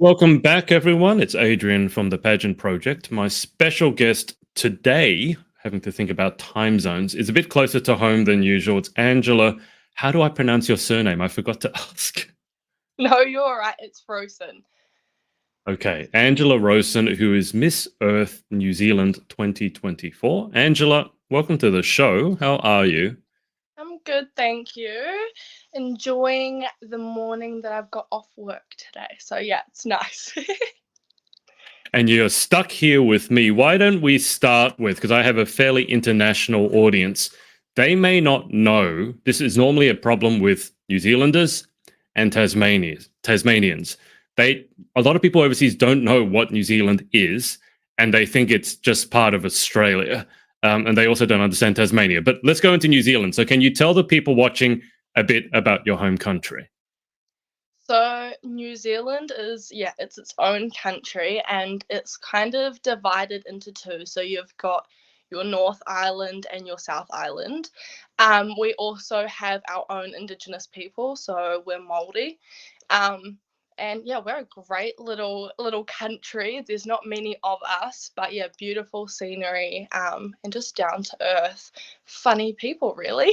Welcome back, everyone. It's Adrian from the Pageant Project. My special guest today, having to think about time zones, is a bit closer to home than usual. It's Angela. How do I pronounce your surname? I forgot to ask. No, you're all right. It's frozen. Okay, Angela Rowson, who is Miss Earth New Zealand 2024. Angela, welcome to the show. How are you? I'm good, thank you. Enjoying the morning that I've got off work today. So yeah, it's nice. And you're stuck here with me. Why don't we start with, because I have a fairly international audience, they may not know this is normally a problem with New Zealanders and Tasmanians. A lot of people overseas don't know what New Zealand is, and they think it's just part of Australia. And they also don't understand Tasmania. But let's go into New Zealand. So can you tell the people watching a bit about your home country? So New Zealand is, yeah, it's its own country and it's kind of divided into two. So you've got your North Island and your South Island. We also have our own Indigenous people, so we're Māori. Um, and yeah, we're a great little country. There's not many of us, but yeah, beautiful scenery, and just down to earth, funny people, really.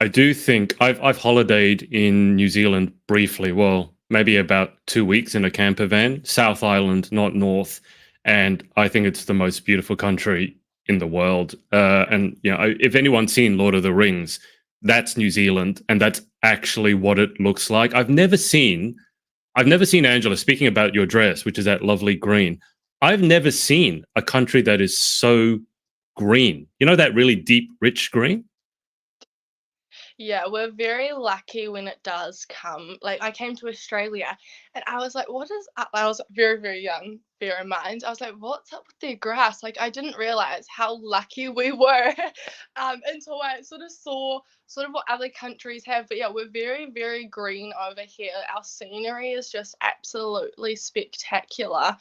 I do think I've holidayed in New Zealand briefly. Well, maybe about 2 weeks in a camper van, South Island, not North, and I think it's the most beautiful country in the world. And you know, if anyone's seen Lord of the Rings, that's New Zealand, and that's actually what it looks like. I've never seen Angela. Speaking about your dress, which is that lovely green, I've never seen a country that is so green. You know that really deep, rich green. Yeah, we're very lucky when it does come. Like, I came to Australia and I was like, what is up? I was very, very young, bear in mind. I was like, what's up with their grass? Like, I didn't realize how lucky we were until I sort of saw sort of what other countries have. But yeah, we're very, very green over here. Our scenery is just absolutely spectacular.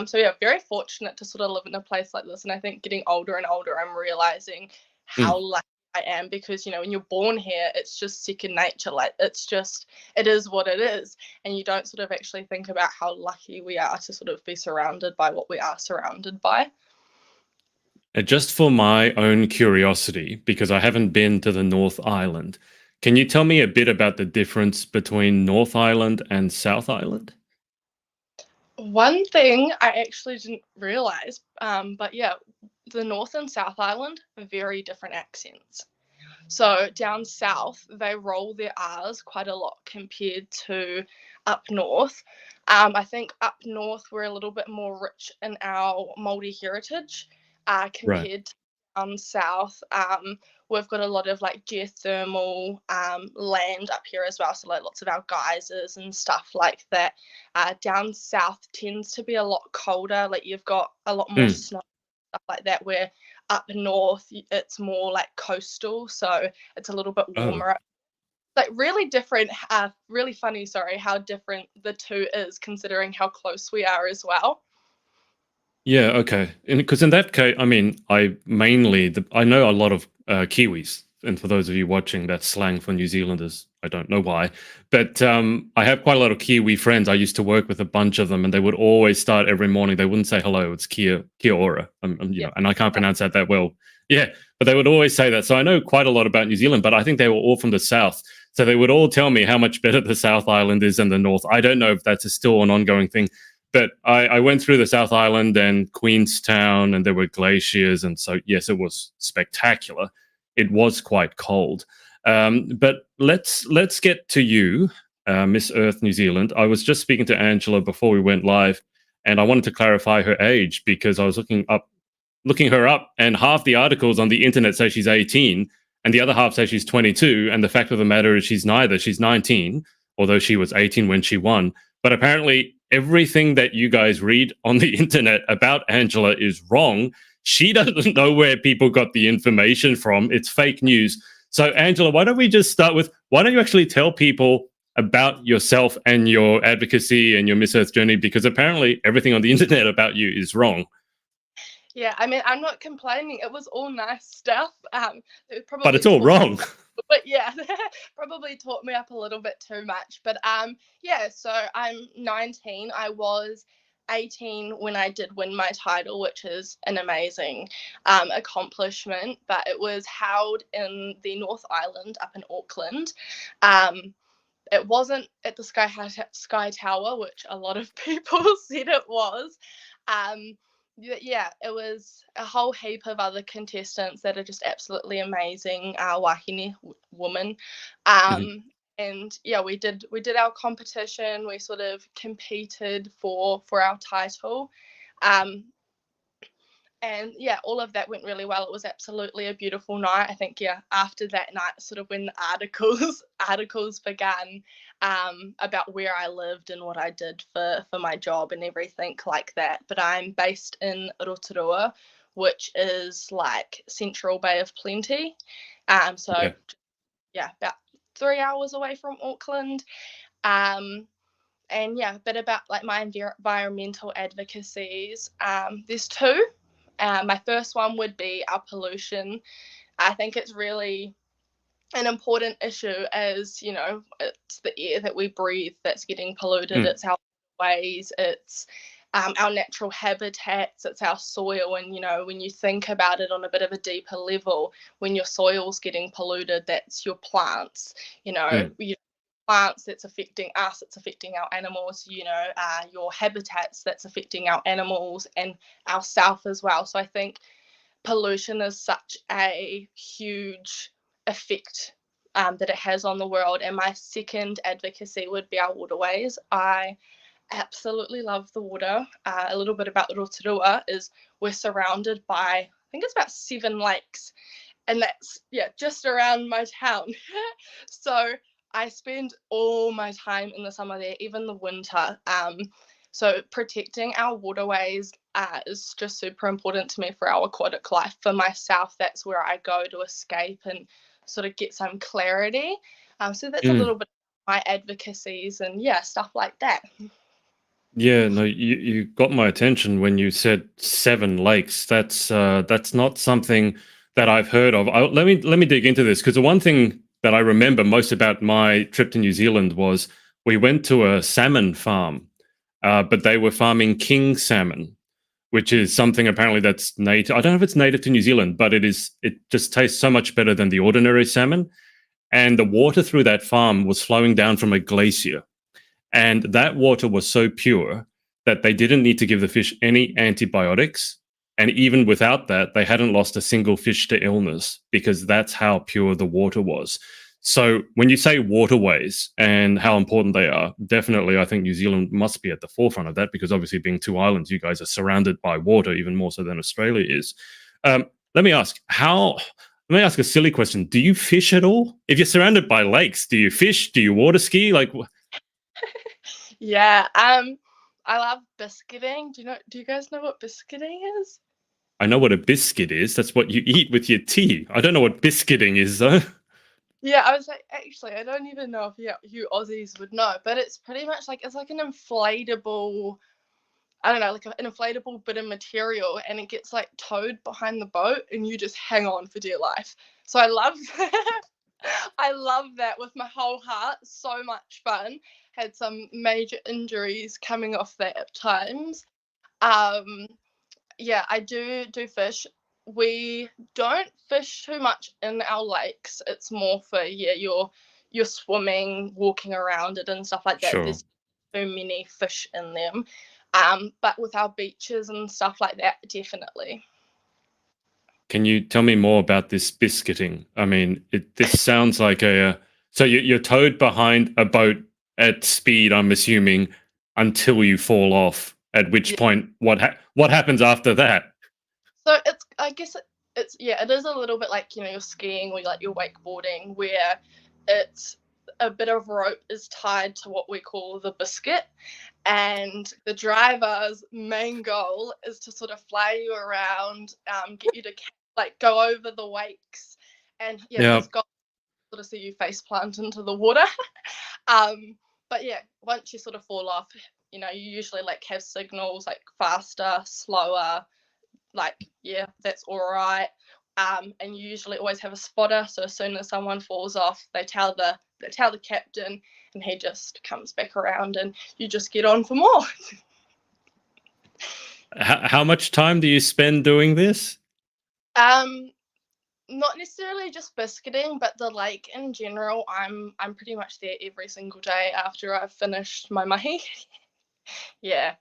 So yeah, very fortunate to sort of live in a place like this. And I think getting older and older, I'm realizing how Mm. lucky I am because when you're born here, it's just second nature. Like it is what it is, and you don't sort of actually think about how lucky we are to sort of be surrounded by what we are surrounded by. Just for my own curiosity, because I haven't been to the North Island, can you tell me a bit about the difference between North Island and South Island? One thing I actually didn't realize, but yeah, the North and South Island are very different accents. So down south, they roll their R's quite a lot compared to up north. I think up north we're a little bit more rich in our Māori heritage Right. compared to down south. We've got a lot of like geothermal land up here as well, so like lots of our geysers and stuff like that. Down south tends to be a lot colder. Like you've got a lot more Mm. snow, stuff like that. Where up north it's more like coastal, so it's a little bit Oh, warmer. Like really different, really funny, sorry, how different the two is considering how close we are as well. yeah. Okay. Because in that case, I mean, I know a lot of Kiwis, and for those of you watching, that's slang for New Zealanders. I don't know why, but I have quite a lot of Kiwi friends. I used to work with a bunch of them, and they would always start every morning. They wouldn't say hello; it's kia ora. Yeah, And I can't pronounce that well. Yeah, but they would always say that. So I know quite a lot about New Zealand, but I think they were all from the south. So they would all tell me how much better the South Island is than the North. I don't know if that's still an ongoing thing, but I went through the South Island and Queenstown, and there were glaciers, and so yes, it was spectacular. It was quite cold, but let's get to you, Miss Earth New Zealand. I was just speaking to Angela before we went live, and I wanted to clarify her age because I was looking her up, and half the articles on the internet say she's 18, and the other half say she's 22. And the fact of the matter is, she's neither. She's 19, although she was 18 when she won. But apparently, everything that you guys read on the internet about Angela is wrong. She doesn't know where people got the information from. It's fake news. So, Angela, why don't we just start with why don't you actually tell people about yourself and your advocacy and your Miss Earth journey? Because apparently, everything on the internet about you is wrong. Yeah, I mean, I'm not complaining. It was all nice stuff. It But probably it's all taught me, wrong. but yeah, probably taught me up a little bit too much. But yeah. So I'm 19. I was 18 when I did win my title, which is an amazing accomplishment. But it was held in the North Island up in Auckland. Um, it wasn't at the Sky Tower, which a lot of people said it was. Um, yeah, it was a whole heap of other contestants that are just absolutely amazing, wahine women. Mhm. And yeah, we did our competition. We sort of competed for our title. Um, and yeah, all of that went really well. It was absolutely a beautiful night. I think yeah, after that night, sort of when the articles began about where I lived and what I did for my job and everything like that. But I'm based in Rotorua, which is like Central Bay of Plenty. So Yeah. yeah, about 3 hours away from Auckland. Um, and yeah, a bit about like my environmental advocacies. There's two. My first one would be our pollution. I think it's really an important issue as, it's the air that we breathe that's getting polluted, Mm, it's our ways, it's our natural habitats, it's our soil. And, when you think about it on a bit of a deeper level, when your soil's getting polluted, that's your plants, mm, plants that's affecting us, it's affecting our animals, your habitats that's affecting our animals and ourself as well. So I think pollution is such a huge effect that it has on the world. And my second advocacy would be our waterways. I absolutely love the water. A little bit about Rotorua is we're surrounded by, I think it's about 7 lakes, and that's yeah just around my town. So I spend all my time in the summer there, even the winter. So protecting our waterways is just super important to me for our aquatic life. For myself, that's where I go to escape and sort of get some clarity. So that's a mm. little bit of my advocacies and yeah, stuff like that. Yeah, no, you got my attention when you said 7 lakes. That's not something that I've heard of. Let me dig into this because the one thing that I remember most about my trip to New Zealand was we went to a salmon farm, but they were farming king salmon, which is something apparently that's native. I don't know if it's native to New Zealand, but it is. It just tastes so much better than the ordinary salmon. And the water through that farm was flowing down from a glacier. And that water was so pure that they didn't need to give the fish any antibiotics. And even without that, they hadn't lost a single fish to illness because that's how pure the water was. So when you say waterways and how important they are, definitely I think New Zealand must be at the forefront of that because obviously being two islands, you guys are surrounded by water even more so than Australia is. Um, let me ask how. Let me ask a silly question. Do you fish at all? If you're surrounded by lakes, do you fish? Do you water ski? Like, Yeah, I love biscuiting. Do you guys know what biscuiting is? I know what a biscuit is. That's what you eat with your tea. I don't know what biscuiting is, though. Yeah, I was like, actually, I don't even know if you Aussies would know, but it's pretty much like it's like an inflatable, I don't know, like an inflatable bit of material, and it gets like towed behind the boat, and you just hang on for dear life. So I love that. I love that with my whole heart. So much fun. Had some major injuries coming off that at times. Um, yeah, I do fish. We don't fish too much in our lakes. It's more for yeah, you're swimming, walking around it and stuff like that. Sure. There's so many fish in them. But with our beaches and stuff like that, definitely. Can you tell me more about this biscuiting? I mean, this sounds like a. So you're towed behind a boat at speed, I'm assuming, until you fall off. At which Yeah. point, what happens after that? So it's I guess it's yeah, it is a little bit like, you're skiing or like you're wakeboarding where it's a bit of rope is tied to what we call the biscuit, and the driver's main goal is to sort of fly you around, get you to like go over the wakes, and yeah, Yeah. his goal is sort of see you face plant into the water. um, but yeah, once you sort of fall off, you usually like have signals like faster, slower, like, yeah, that's all right. And you usually always have a spotter, so as soon as someone falls off, they tell the captain, and he just comes back around, and you just get on for more. How much time do you spend doing this? um, Not necessarily just biscuiting, but the lake in general. I'm pretty much there every single day after I've finished my mahi. Yeah,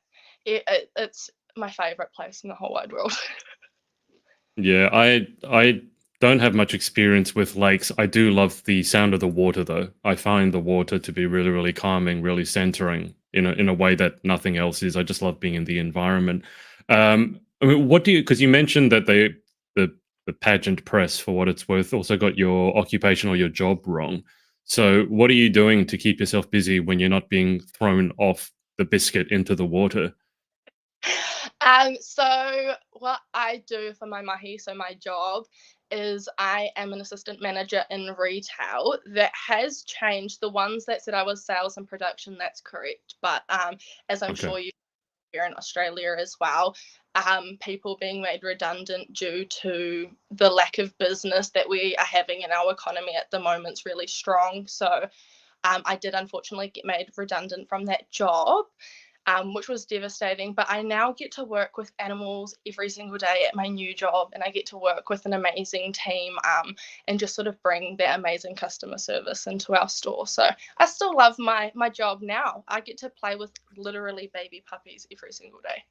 it's my favorite place in the whole wide world. Yeah, I don't have much experience with lakes. I do love the sound of the water though. I find the water to be really, really calming, really centering in a way that nothing else is. I just love being in the environment. I mean, what do you? Because you mentioned that the the pageant press, for what it's worth, also got your occupation or your job wrong. So, what are you doing to keep yourself busy when you're not being thrown off the biscuit into the water? So what I do for my mahi, so my job is I am an assistant manager in retail. That has changed. The ones that said I was sales and production, that's correct. But as I'm Okay. sure you here in Australia as well, people being made redundant due to the lack of business that we are having in our economy at the moment is really strong. So I did unfortunately get made redundant from that job, which was devastating. But I now get to work with animals every single day at my new job, and I get to work with an amazing team, and just sort of bring that amazing customer service into our store. So I still love my job now. I get to play with literally baby puppies every single day.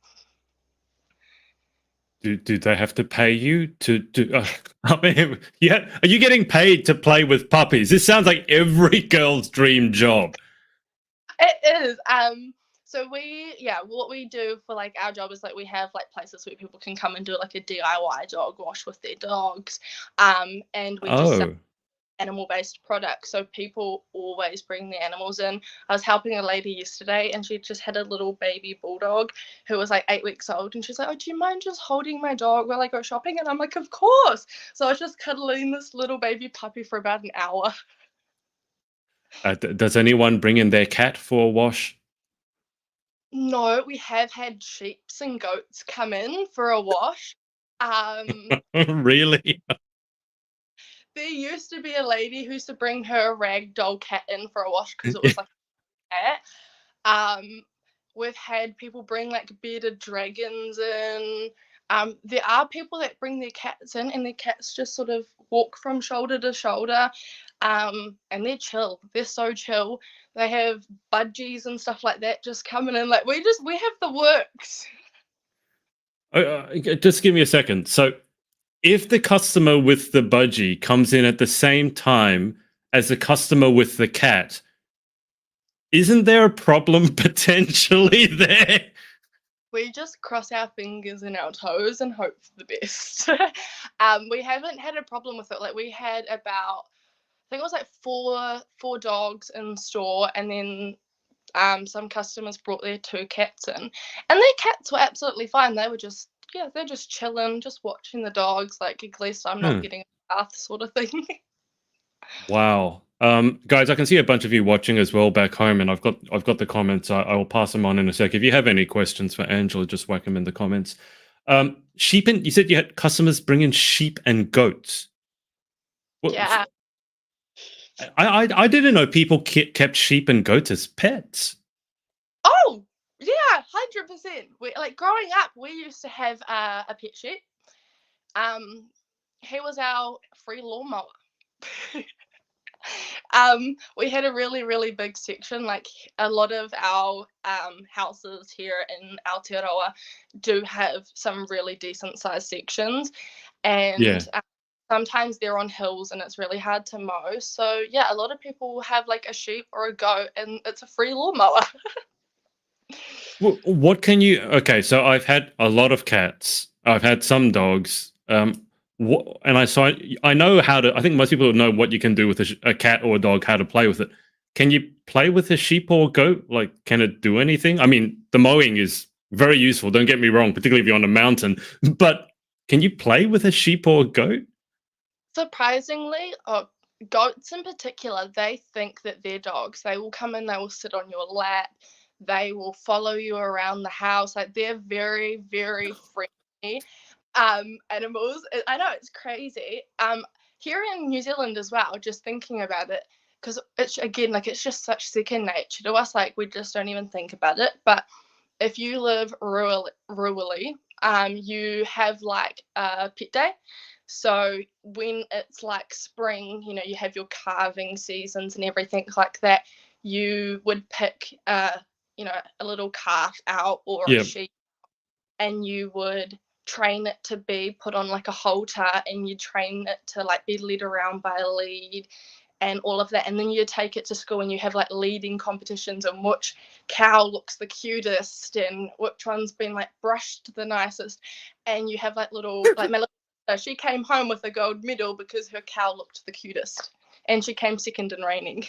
Do they have to pay you to do? I mean, yeah, are you getting paid to play with puppies? This sounds like every girl's dream job. It is. So what we do for like our job is like we have like places where people can come and do like a DIY dog wash with their dogs. And we just sell Oh, animal-based products. So people always bring their animals in. I was helping a lady yesterday, and she just had a little baby bulldog who was like 8 weeks old, and she's like, "Oh, do you mind just holding my dog while I go shopping?" And I'm like, "Of course." So I was just cuddling this little baby puppy for about an hour. does anyone bring in their cat for a wash? No, we have had sheeps and goats come in for a wash. Um, Really? there used to be a lady who used to bring her rag doll cat in for a wash because it was like a cat. Um, we've had people bring like bearded dragons in. There are people that bring their cats in, and their cats just sort of walk from shoulder to shoulder. And they're chill. They're so chill. They have budgies and stuff like that just coming in. Like we have the works. Just give me a second. So, if the customer with the budgie comes in at the same time as the customer with the cat, isn't there a problem potentially there? We just cross our fingers and our toes and hope for the best. We haven't had a problem with it. Like we had about, I think it was like four dogs in store, and then some customers brought their two cats in, and their cats were absolutely fine. They were just, yeah, they're just chilling, just watching the dogs. Like at least I'm not Huh. getting a bath sort of thing. Wow. Guys, I can see a bunch of you watching as well back home, and I've got the comments. I will pass them on in a sec. If you have any questions for Angela, just whack them in the comments. Sheep and you said you had customers bring in sheep and goats. Well, Yeah. I didn't know people kept sheep and goats as pets. Oh, yeah, 100%. We like growing up. We used to have a pet sheep. Um, he was our free lawnmower. We had a really, really big section. Like a lot of our houses here in Aotearoa do have some really decent sized sections, Yeah. and sometimes they're on hills and it's really hard to mow. So yeah, a lot of people have like a sheep or a goat, and it's a free lawnmower. What can you? Okay, so I've had a lot of cats. I've had some dogs. And I know how to. I think most people know what you can do with a cat or a dog, how to play with it. Can you play with a sheep or a goat? Like, can it do anything? I mean, the mowing is very useful. Don't get me wrong, particularly if you're on a mountain. But can you play with a sheep or a goat? Surprisingly, goats in particular, they think that they're dogs. They will come in, they will sit on your lap, they will follow you around the house. Like they're very, very friendly. animals. I know it's crazy. Here in New Zealand as well, just thinking about it, because it's again like it's just such second nature to us. Like we just don't even think about it. But if you live rurally, you have like a pet day. So when it's like spring, you have your calving seasons and everything like that. You would pick a little calf out or a Yeah. sheep, and you would train it to be put on like a halter, and you train it to like be led around by a lead and all of that, and then you take it to school and you have like leading competitions on which cow looks the cutest and which one's been like brushed the nicest, and you have like little like my little sister, she came home with a gold medal because her cow looked the cutest, and she came second in reining.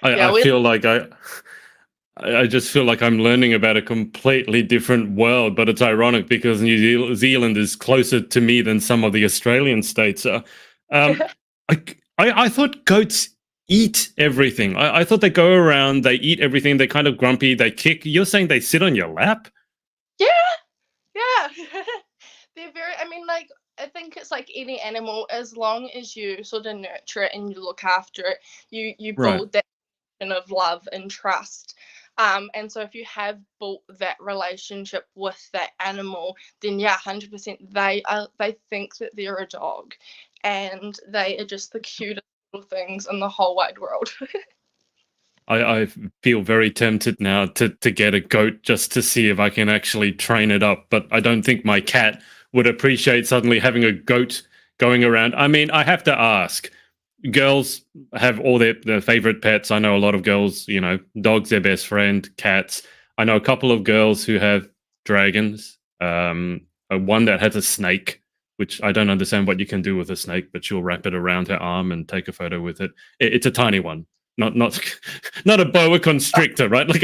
Yeah, I we feel like I just feel like I'm learning about a completely different world, but it's ironic because Zealand is closer to me than some of the Australian states are. Um, I thought goats eat everything. I thought they go around, they eat everything, they're kind of grumpy, they kick. You're saying they sit on your lap? yeah, yeah. They're very, I mean, like, I think it's like any animal, as long as you sort of nurture it and you look after it, you Right. build that connection of love and trust. And so if you have built that relationship with that animal, then yeah, 100% they think that they're a dog, and they are just the cutest little things in the whole wide world. I feel very tempted now to get a goat just to see if I can actually train it up. But I don't think my cat would appreciate suddenly having a goat going around. I mean, I have to ask. Girls have all their favorite pets. I know a lot of girls, dogs their best friend, cats. I know a couple of girls who have dragons. One that has a snake, which I don't understand what you can do with a snake, but she'll wrap it around her arm and take a photo with it. It's a tiny one, not not a boa constrictor, right? Like,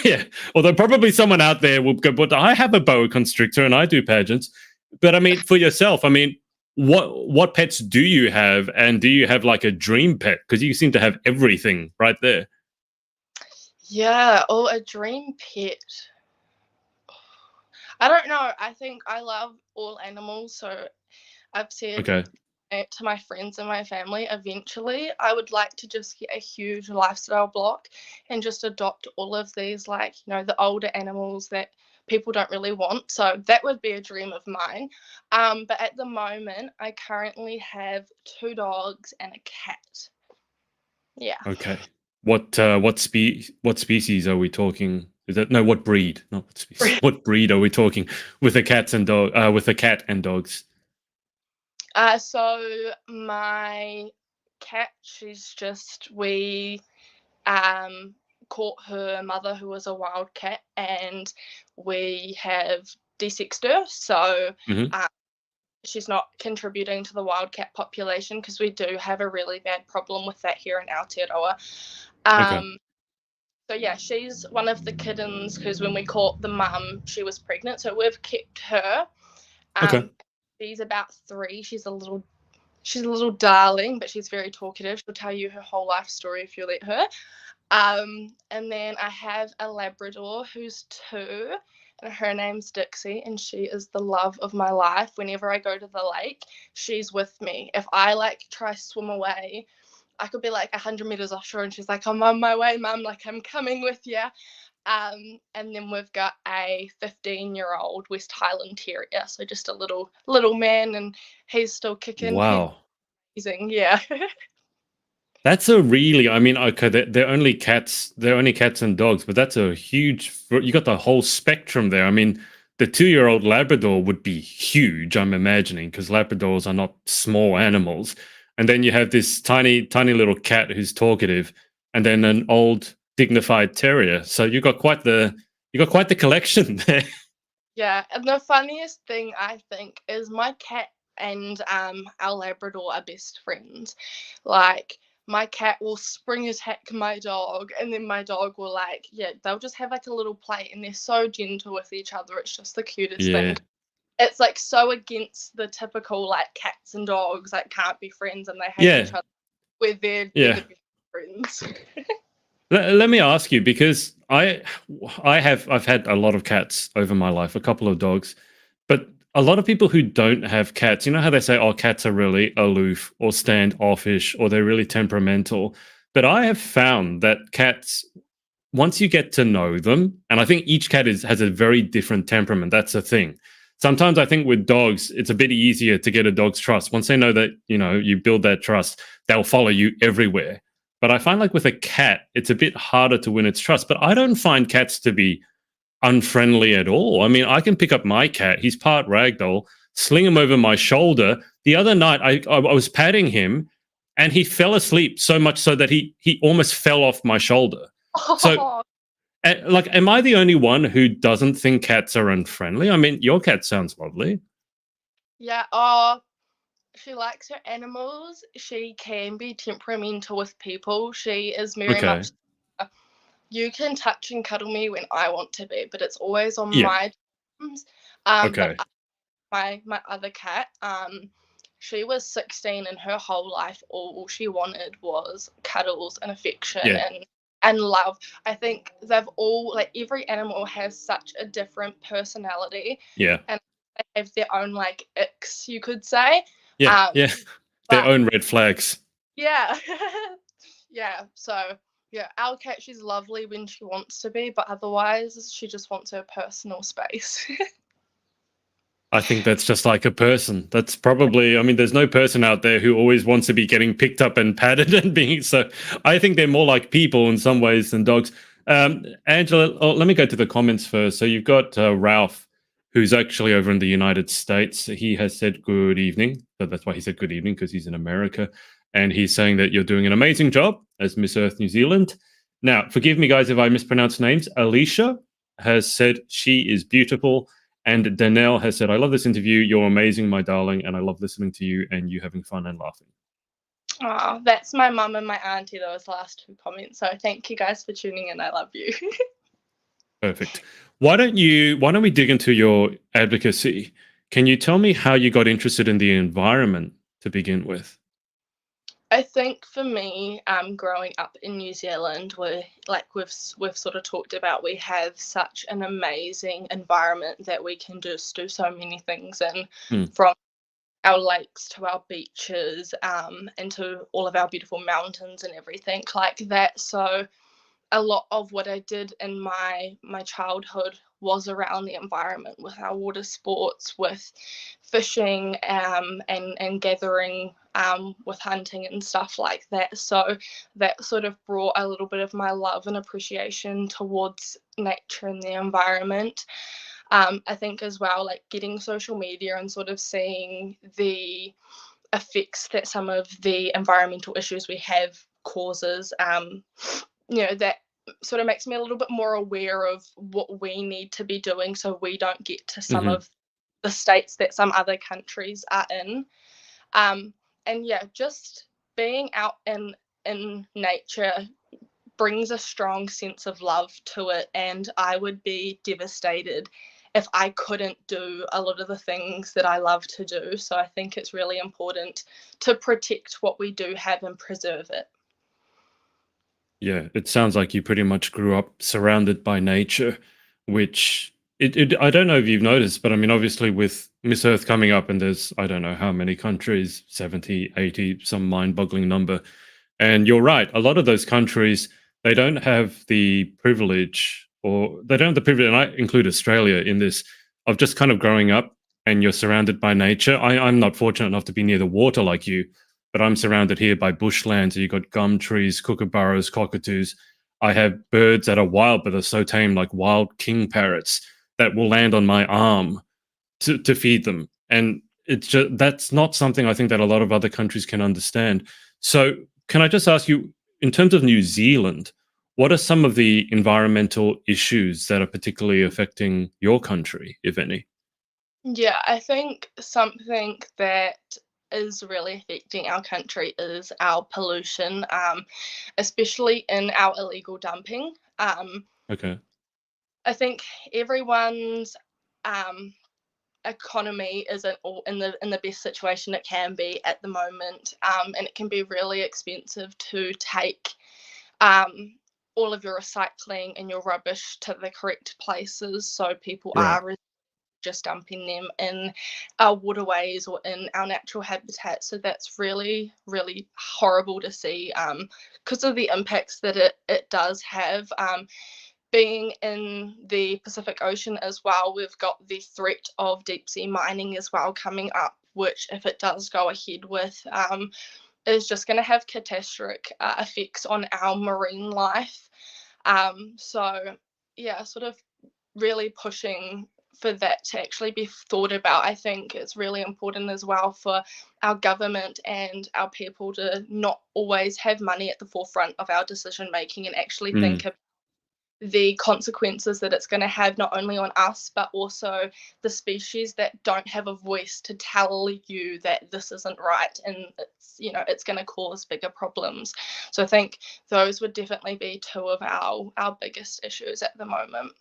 yeah. Although probably someone out there will go, but I have a boa constrictor and I do pageants. But I mean, for yourself, I mean, what pets do you have, and do you have like a dream pet? Because you seem to have everything right there. Yeah, oh, a dream pet. I don't know. I think I love all animals, so I've said Okay. to my friends and my family, eventually I would like to just get a huge lifestyle block and just adopt all of these, like, the older animals that people don't really want. So that would be a dream of mine. But at the moment, I currently have two dogs and a cat. Yeah. Okay. What species are we talking? Is that no? What breed? Not what species. What breed are we talking with the cats and dog? With the cat and dogs. So my cat, we um, caught her mother, who was a wild cat, and we have desexed her. So Hmm. um, she's not contributing to the wildcat population because we do have a really bad problem with that here in Aotearoa. Okay. Um, so yeah, she's one of the kittens because when we caught the mum, she was pregnant. So we've kept her. Okay. Um, she's about 3. She's a little darling, but she's very talkative. She'll tell you her whole life story if you let her. And then I have a Labrador who's 2, and her name's Dixie, and she is the love of my life. Whenever I go to the lake, she's with me. If I like try swim away, I could be like 100 meters offshore, and she's like, "I'm on my way, mum. Like I'm coming with you." And then we've got a 15-year-old West Highland Terrier, so just a little man, and he's still kicking. He's Wow. amazing, yeah. That's a really, I mean, okay, they're only cats and dogs, but that's a huge, you got the whole spectrum there. I mean, the 2-year-old Labrador would be huge, I'm imagining, because Labradors are not small animals. And then you have this tiny, tiny little cat who's talkative, and then an old dignified terrier. So you got quite the collection there. Yeah, and the funniest thing I think is my cat and our Labrador are best friends. Like my cat will spring attack my dog, and then my dog will they'll just have like a little play, and they're so gentle with each other. It's just the cutest thing. Yeah. It's like so against the typical like cats and dogs like can't be friends and they hate each Yeah. other. Where they're the Yeah. best friends. Let me ask you because I've had a lot of cats over my life, a couple of dogs. But a lot of people who don't have cats, you know how they say, oh, cats are really aloof or standoffish or they're really temperamental. But I have found that cats, once you get to know them, and I think each cat has a very different temperament. That's the thing. Sometimes I think with dogs, it's a bit easier to get a dog's trust. Once they know that, you build that trust, they'll follow you everywhere. But I find like with a cat, it's a bit harder to win its trust. But I don't find cats to be unfriendly at all. I mean, I can pick up my cat. He's part ragdoll, sling him over my shoulder. The other night, I was patting him, and he fell asleep so much so that he almost fell off my shoulder. So, Oh, like, am I the only one who doesn't think cats are unfriendly? I mean, your cat sounds lovely. yeah. Oh, she likes her animals. She can be temperamental with people. She is very Okay. much. You can touch and cuddle me when I want to be, but it's always on Yeah. my terms. But Okay. my other cat, she was 16 and her whole life all she wanted was cuddles and affection Yeah. and love. I think they've all like every animal has such a different personality Yeah. and they have their own like icks, you could say. Yeah. Um, Yeah. Their but own red flags. yeah. Yeah, so yeah, our cat, she's lovely when she wants to be, but otherwise she just wants her personal space. I think that's just like a person. That's probably, I mean, there's no person out there who always wants to be getting picked up and patted and being so. I think they're more like people in some ways than dogs. Angela, let me go to the comments first. So you've got Ralph, who's actually over in the United States. He has said good evening. So that's why he said good evening, because he's in America. And he's saying that you're doing an amazing job as Miss Earth New Zealand. Now, forgive me, guys, if I mispronounce names. Alicia has said she is beautiful. And Danelle has said, I love this interview. You're amazing, my darling. And I love listening to you and you having fun and laughing. Oh, that's my mum and my auntie, those last two comments. So thank you guys for tuning in. I love you. Perfect. Why don't we dig into your advocacy? Can you tell me how you got interested in the environment to begin with? I think for me, growing up in New Zealand, we've sort of talked about, we have such an amazing environment that we can just do so many things in, Hmm. from our lakes to our beaches, and to all of our beautiful mountains and everything like that. So a lot of what I did in my childhood was around the environment with our water sports, with fishing, and gathering, with hunting and stuff like that. So that sort of brought a little bit of my love and appreciation towards nature and the environment. I think as well, like getting social media and sort of seeing the effects that some of the environmental issues we have causes, that sort of makes me a little bit more aware of what we need to be doing so we don't get to some Hmm. of the states that some other countries are in. Um, and yeah, just being out in nature brings a strong sense of love to it, and I would be devastated if I couldn't do a lot of the things that I love to do. So I think it's really important to protect what we do have and preserve it. Yeah, it sounds like you pretty much grew up surrounded by nature, which I don't know if you've noticed, but I mean, obviously with Miss Earth coming up and there's, I don't know how many countries, 70, 80, some mind-boggling number. And you're right, a lot of those countries, they don't have the privilege, or they don't have the privilege, and I include Australia in this, of just kind of growing up and you're surrounded by nature. I'm not fortunate enough to be near the water like you, but I'm surrounded here by bushland. So you've got gum trees, kookaburras, cockatoos. I have birds that are wild, but are so tame, like wild king parrots that will land on my arm to feed them. And it's just, that's not something I think that a lot of other countries can understand. So, can I just ask you, in terms of New Zealand, what are some of the environmental issues that are particularly affecting your country, if any? Yeah, I think something that is really affecting our country is our pollution, especially in our illegal dumping. Okay. I think everyone's um, economy isn't all in the best situation it can be at the moment, and it can be really expensive to take, um, all of your recycling and your rubbish to the correct places. So people Right. are just dumping them in our waterways or in our natural habitat. So that's really, really horrible to see, because of the impacts that it does have. Being in the Pacific Ocean as well, we've got the threat of deep sea mining as well coming up, which, if it does go ahead with, is just going to have catastrophic effects on our marine life. So, yeah, sort of really pushing for that to actually be thought about. I think it's really important as well for our government and our people to not always have money at the forefront of our decision making and actually think Mm. about the consequences that it's going to have not only on us but also the species that don't have a voice to tell you that this isn't right, and it's going to cause bigger problems. So I think those would definitely be two of our biggest issues at the moment.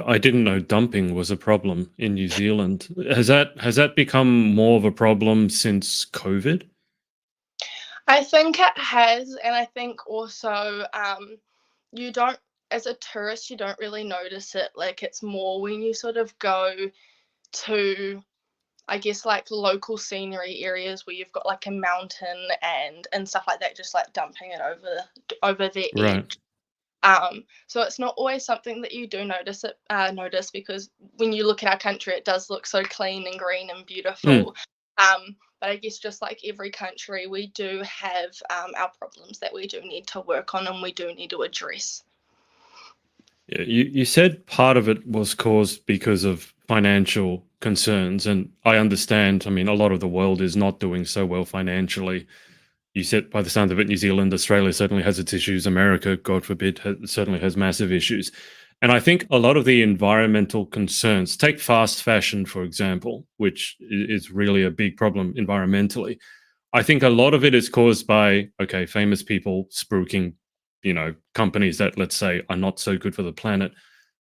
I didn't know dumping was a problem in New Zealand. Has that become more of a problem since COVID? I think it has, and I think also, you don't, as a tourist, you don't really notice it. Like, it's more when you sort of go to, I guess, like local scenery areas where you've got like a mountain and stuff like that, just like dumping it over the Right. edge. So it's not always something that you do notice, because when you look at our country, it does look so clean and green and Mm. beautiful. But I guess just like every country, we do have our problems that we do need to work on and we do need to address. Yeah, you said part of it was caused because of financial concerns, and I understand. I mean, a lot of the world is not doing so well financially. You said, by the sound of it, New Zealand, Australia certainly has its issues. America, God forbid, certainly has massive issues. And I think a lot of the environmental concerns, take fast fashion, for example, which is really a big problem environmentally. I think a lot of it is caused by, okay, famous people spruiking, companies that, let's say, are not so good for the planet.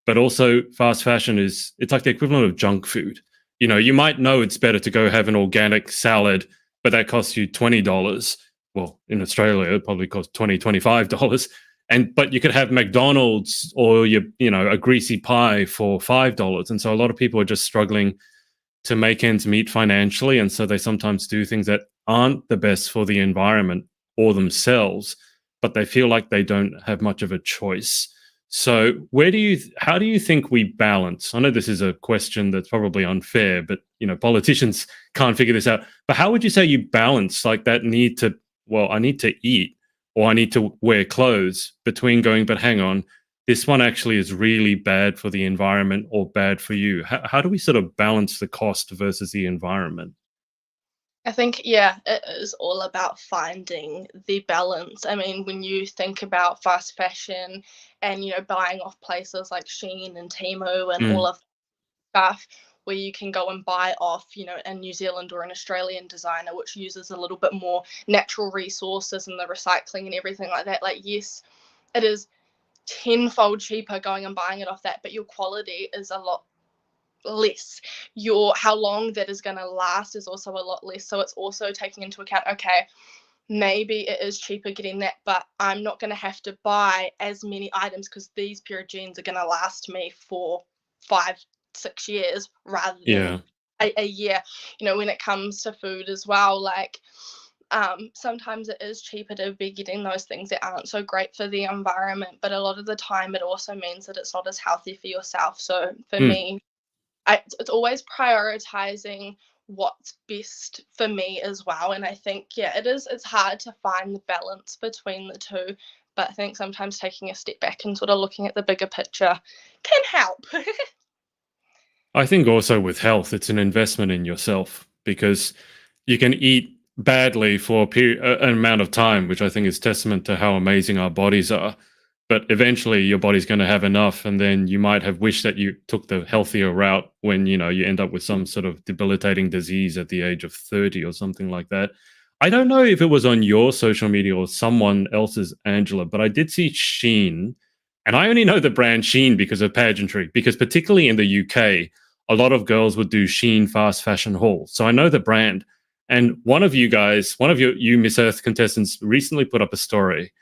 But also, fast fashion it's like the equivalent of junk food. You might know it's better to go have an organic salad, but that costs you $20. Well, in Australia, it probably costs $25. But you could have McDonald's or a greasy pie for $5. And so a lot of people are just struggling to make ends meet financially, and so they sometimes do things that aren't the best for the environment or themselves, but they feel like they don't have much of a choice. So how do you think we balance? I know this is a question that's probably unfair, but politicians can't figure this out. But how would you say you balance like that need to, well, I need to eat or I need to wear clothes, between going, but hang on, this one actually is really bad for the environment or bad for you? How do we sort of balance the cost versus the environment? I think, yeah, it is all about finding the balance. I mean, when you think about fast fashion and, buying off places like Shein and Temu and all Mm, of stuff where you can go and buy off, a New Zealand or an Australian designer, which uses a little bit more natural resources and the recycling and everything like that. Like, yes, it is tenfold cheaper going and buying it off that, but your quality is a lot less. Your How long that is going to last is also a lot less. So it's also taking into account, okay, maybe it is cheaper getting that, but I'm not going to have to buy as many items because these pair of jeans are going to last me for 5, 6 years rather than yeah. a year. When it comes to food as well, like, sometimes it is cheaper to be getting those things that aren't so great for the environment, but a lot of the time it also means that it's not as healthy for yourself. So for Mm. me, it's always prioritizing what's best for me as well. And I think, yeah, it's hard to find the balance between the two. But I think sometimes taking a step back and sort of looking at the bigger picture can help. I think also with health, it's an investment in yourself, because you can eat badly for an amount of time, which I think is testament to how amazing our bodies are. But eventually, your body's going to have enough, and then you might have wished that you took the healthier route when you end up with some sort of debilitating disease at the age of 30 or something like that. I don't know if it was on your social media or someone else's, Angela, but I did see Sheen, and I only know the brand Sheen because of pageantry. Because particularly in the UK, a lot of girls would do Sheen fast fashion hauls, so I know the brand. And one of you guys, one of you Miss Earth contestants, recently put up a story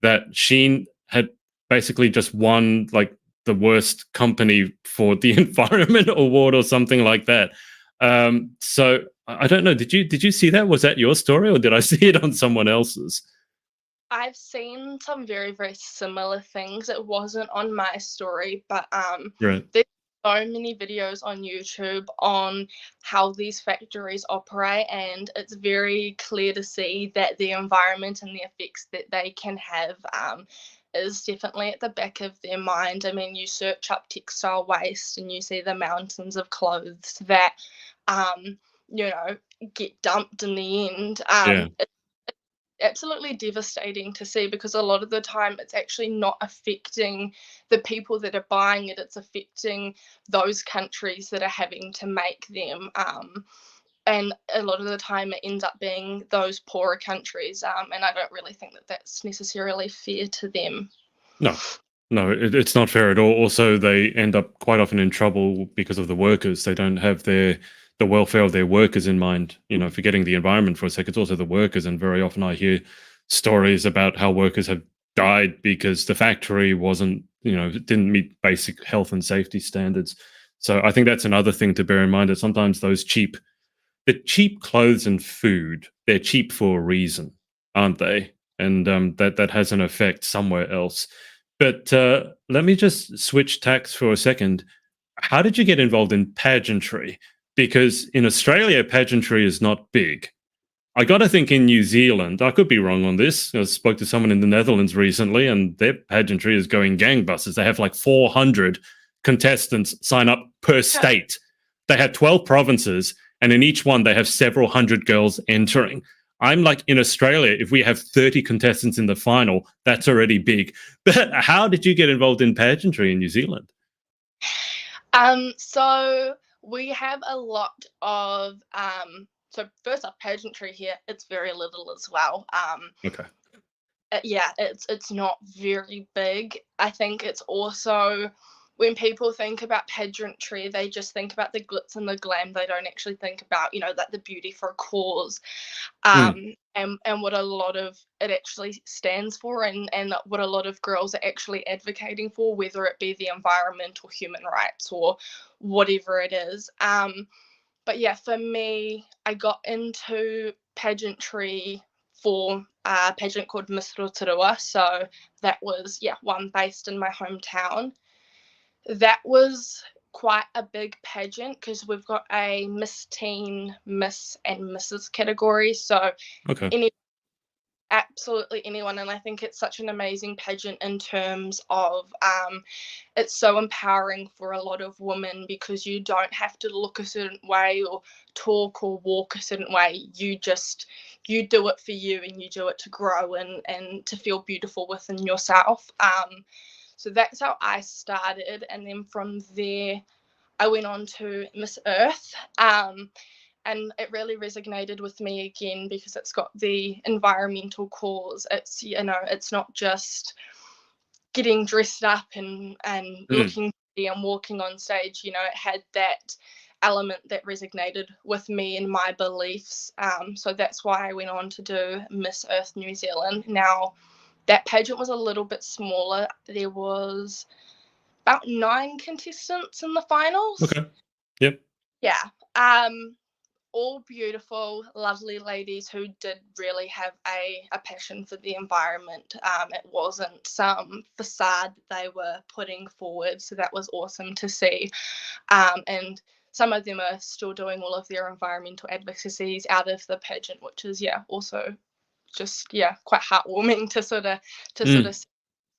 that Sheen had basically just won like the worst company for the environment award or something like that. So I don't know. Did you see that? Was that your story, or did I see it on someone else's? I've seen some very, very similar things. It wasn't on my story, but Right. there's so many videos on YouTube on how these factories operate, and it's very clear to see that the environment and the effects that they can have is definitely at the back of their mind. I mean, you search up textile waste and you see the mountains of clothes that, um, you know, get dumped in the end. Yeah. Absolutely devastating to see, because a lot of the time it's actually not affecting the people that are buying it, it's affecting those countries that are having to make them. And a lot of the time it ends up being those poorer countries, and I don't really think that that's necessarily fair to them. No, no, it's not fair at all. Also, they end up quite often in trouble because of the workers. They don't have the welfare of their workers in mind. Forgetting the environment for a sec, it's also the workers. And very often, I hear stories about how workers have died because the factory wasn't, didn't meet basic health and safety standards. So I think that's another thing to bear in mind. That sometimes the cheap clothes and food, they're cheap for a reason, aren't they? And that has an effect somewhere else. But let me just switch tacks for a second. How did you get involved in pageantry? Because in Australia, pageantry is not big. I got to think in New Zealand, I could be wrong on this. I spoke to someone in the Netherlands recently, and their pageantry is going gangbusters. They have like 400 contestants sign up per state. They have 12 provinces, and in each one, they have several hundred girls entering. I'm like, in Australia, if we have 30 contestants in the final, that's already big. But how did you get involved in pageantry in New Zealand? So we have a lot of so first off, pageantry here, it's very little as well. Okay. Yeah, it's not very big. I think it's also, when people think about pageantry, they just think about the glitz and the glam. They don't actually think about, like the beauty for a cause, Mm, and what a lot of it actually stands for, and what a lot of girls are actually advocating for, whether it be the environment or human rights or whatever it is. But yeah, for me, I got into pageantry for a pageant called Miss Rotorua. So that was, yeah, one based in my hometown. That was quite a big pageant because we've got a Miss Teen, Miss, and Mrs category. So okay. any absolutely anyone, and I think it's such an amazing pageant in terms of it's so empowering for a lot of women, because you don't have to look a certain way or talk or walk a certain way. You do it for you, and you do it to grow and to feel beautiful within yourself. So that's how I started, and then from there I went on to Miss Earth. And it really resonated with me again, because it's got the environmental cause. It's, it's not just getting dressed up and Mm, looking pretty and walking on stage. It had that element that resonated with me and my beliefs. So that's why I went on to do Miss Earth New Zealand. Now, that pageant was a little bit smaller. There was about 9 contestants in the finals. okay. Yep. Yeah. All beautiful, lovely ladies who did really have a passion for the environment. It wasn't some facade they were putting forward, so that was awesome to see. And some of them are still doing all of their environmental advocacies out of the pageant, which is, yeah, also just, yeah, quite heartwarming to sort of Mm. see.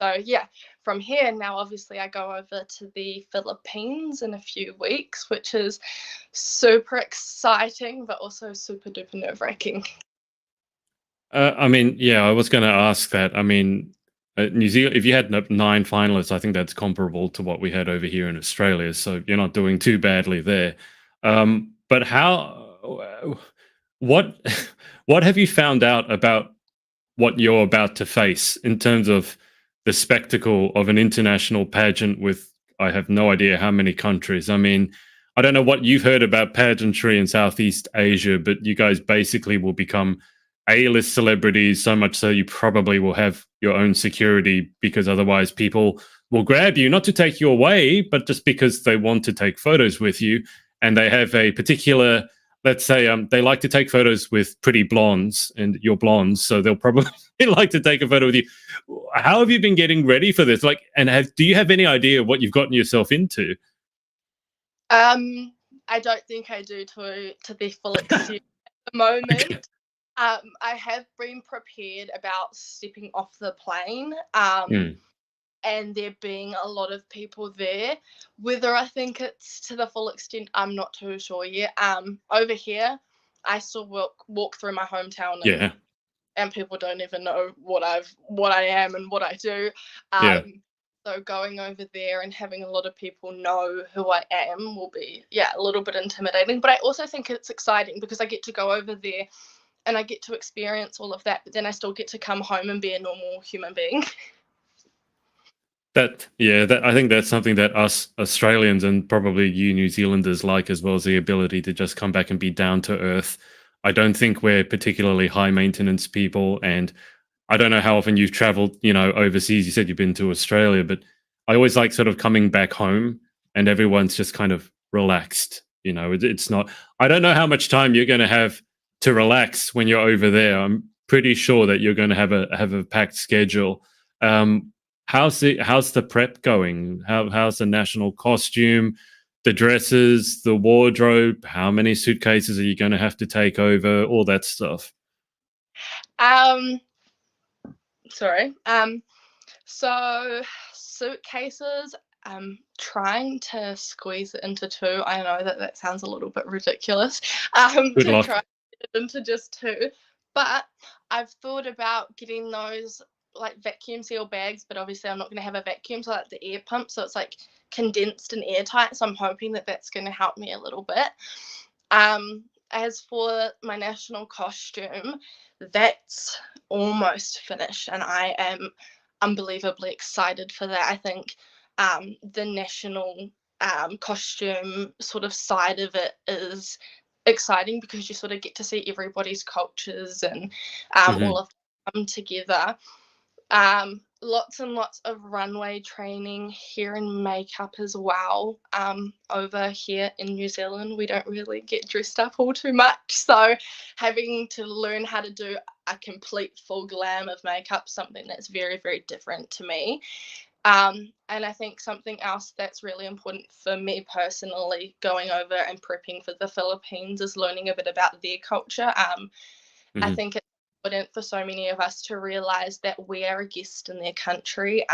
So yeah, from here now, obviously, I go over to the Philippines in a few weeks, which is super exciting, but also super duper nerve wracking. I mean, yeah, I was going to ask that. I mean, New Zealand, if you had nine finalists, I think that's comparable to what we had over here in Australia. So you're not doing too badly there. But what, what have you found out about what you're about to face in terms of the spectacle of an international pageant with, I have no idea how many countries. I mean, I don't know what you've heard about pageantry in Southeast Asia, but you guys basically will become A-list celebrities, so much so you probably will have your own security because otherwise people will grab you, not to take you away, but just because they want to take photos with you. And they have a particular, let's say, they like to take photos with pretty blondes, and you're blondes, so they'll probably like to take a photo with you. How have you been getting ready for this? Like, and do you have any idea what you've gotten yourself into? Um, I don't think I do to the full extent at the Okay. moment. I have been prepared about stepping off the plane, Mm, and there being a lot of people there. Whether I think it's to the full extent, I'm not too sure yet. Over here, I still walk through my hometown, yeah. and people don't even know what I am and what I do. Yeah. So going over there and having a lot of people know who I am will be, yeah, a little bit intimidating. But I also think it's exciting because I get to go over there and I get to experience all of that, but then I still get to come home and be a normal human being. That yeah, that I think that's something that us Australians and probably you New Zealanders like as well, as the ability to just come back and be down to earth. I don't think we're particularly high maintenance people, and I don't know how often you've traveled, overseas. You said you've been to Australia, but I always like sort of coming back home and everyone's just kind of relaxed. It's not. I don't know how much time you're going to have to relax when you're over there. I'm pretty sure that you're going to have a packed schedule. Um, how's the prep going? How's the national costume, the dresses, the wardrobe? How many suitcases are you going to have to take over? All that stuff. um, Sorry. So suitcases, I'm trying to squeeze it into two. I know that that sounds a little bit ridiculous. Good To luck. try it into just two, but I've thought about getting those like vacuum seal bags, but obviously I'm not going to have a vacuum, so like the air pump, so it's like condensed and airtight. So I'm hoping that that's going to help me a little bit. As for my national costume, that's almost finished, and I am unbelievably excited for that. I think the national costume sort of side of it is exciting because you sort of get to see everybody's cultures and all Hmm. of them come together. Lots and lots of runway training, hair and makeup as well. Over here in New Zealand, we don't really get dressed up all too much, so having to learn how to do a complete full glam of makeup, something that's very, very different to me. And I think something else that's really important for me personally going over and prepping for the Philippines is learning a bit about their culture. I Hmm. think it's important for so many of us to realize that we are a guest in their country,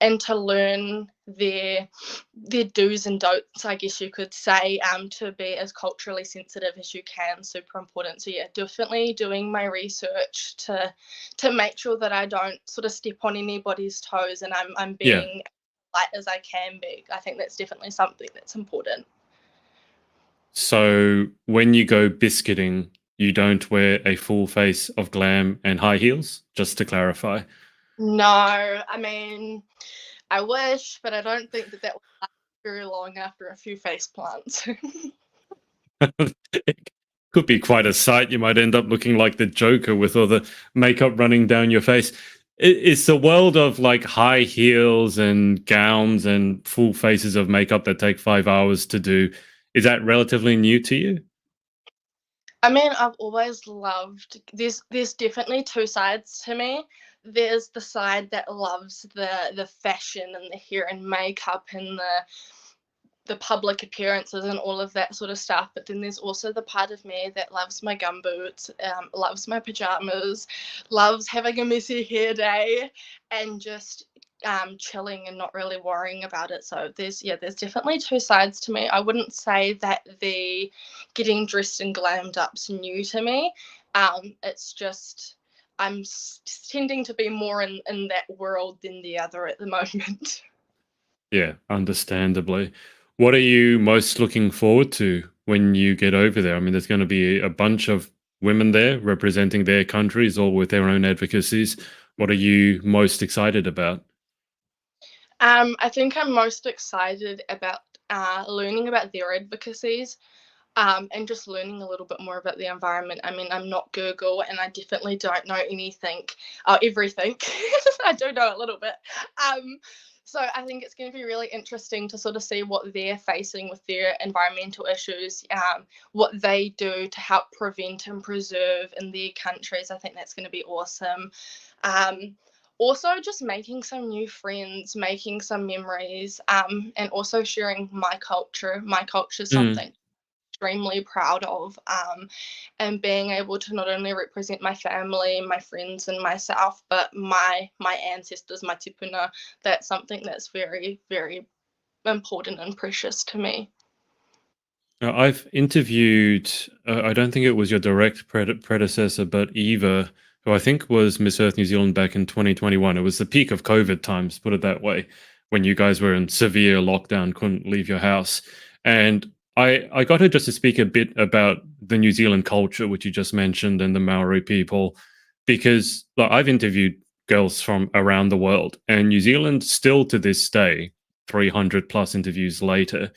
and to learn their do's and don'ts, I guess you could say, to be as culturally sensitive as you can. Super important. So yeah, definitely doing my research to make sure that I don't sort of step on anybody's toes and I'm Yeah. being light as I can be. I think that's definitely something that's important. So when you go biscuiting, you don't wear a full face of glam and high heels, just to clarify. No, I mean, I wish, but I don't think that that will last very long after a few face plants. It could be quite a sight. You might end up looking like the Joker with all the makeup running down your face. It's the world of like high heels and gowns and full faces of makeup that take 5 hours to do. Is that relatively new to you? I mean, I've always loved there's definitely two sides to me. There's the side that loves the fashion and the hair and makeup and the public appearances and all of that sort of stuff. But then there's also the part of me that loves my gumboots, loves my pajamas, loves having a messy hair day, and just chilling and not really worrying about it. So there's definitely two sides to me. I wouldn't say that the getting dressed and glammed up's new to me. It's just I'm tending to be more in that world than the other at the moment. Yeah, understandably. What are you most looking forward to when you get over there? I mean, there's going to be a bunch of women there representing their countries, all with their own advocacies. What are you most excited about? I think I'm most excited about learning about their advocacies. and just learning a little bit more about the environment. I mean, I'm not Google, and I definitely don't know anything, everything. I do know a little bit. Um, so I think it's going to be really interesting to sort of see what they're facing with their environmental issues, what they do to help prevent and preserve in their countries. I think that's going to be awesome. Um, Also, just making some new friends, making some memories, and also sharing my culture. My culture is Mm. something extremely proud of, and being able to not only represent my family, my friends, and myself, but my ancestors, my tipuna. That's something that's very, very important and precious to me. I've interviewed, I don't think it was your direct predecessor, but Eva, who I think was Miss Earth New Zealand back in 2021. It was the peak of COVID times, put it that way, when you guys were in severe lockdown, couldn't leave your house. And I got her just to speak a bit about the New Zealand culture, which you just mentioned, and the Maori people, because like, I've interviewed girls from around the world, and New Zealand still to this day, 300 plus interviews later,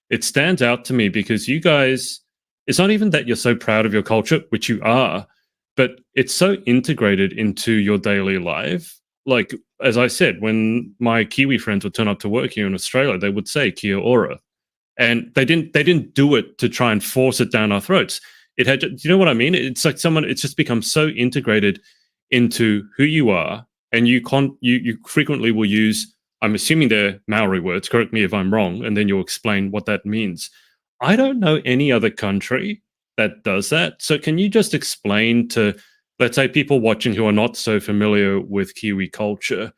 it stands out to me because you guys, it's not even that you're so proud of your culture, which you are, but it's so integrated into your daily life. Like, as I said, when my Kiwi friends would turn up to work here in Australia, they would say Kia ora. And they didn't do it to try and force it down our throats. It had, do you know what I mean? It's like someone, it's just become so integrated into who you are, and you frequently will use, I'm assuming they're Maori words, correct me if I'm wrong, and then you'll explain what that means. I don't know any other country that does that. So can you just explain to, let's say, people watching who are not so familiar with Kiwi culture,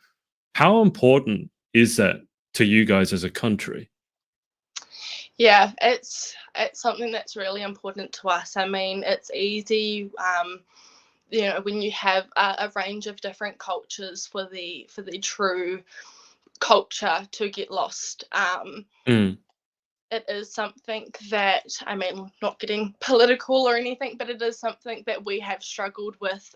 how important is that to you guys as a country? Yeah, it's something that's really important to us. I mean, it's easy, when you have a range of different cultures for the true culture to get lost. Mm, It is something that, I mean, not getting political or anything, but it is something that we have struggled with,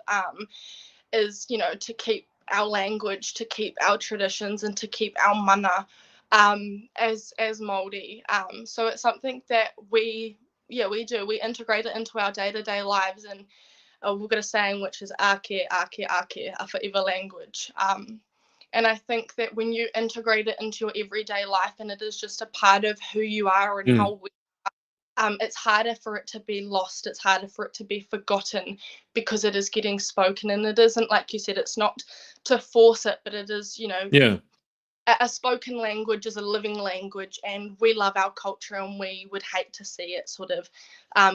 is, to keep our language, to keep our traditions, and to keep our mana, as Māori. So it's something that we do. We integrate it into our day-to-day lives, and we've got a saying which is ake, ake, ake, a forever language. And I think that when you integrate it into your everyday life and it is just a part of who you are and mm, how it's harder for it to be lost. It's harder for it to be forgotten because it is getting spoken. And it isn't, like you said, it's not to force it, but it is, yeah. a spoken language is a living language, and we love our culture, and we would hate to see it sort of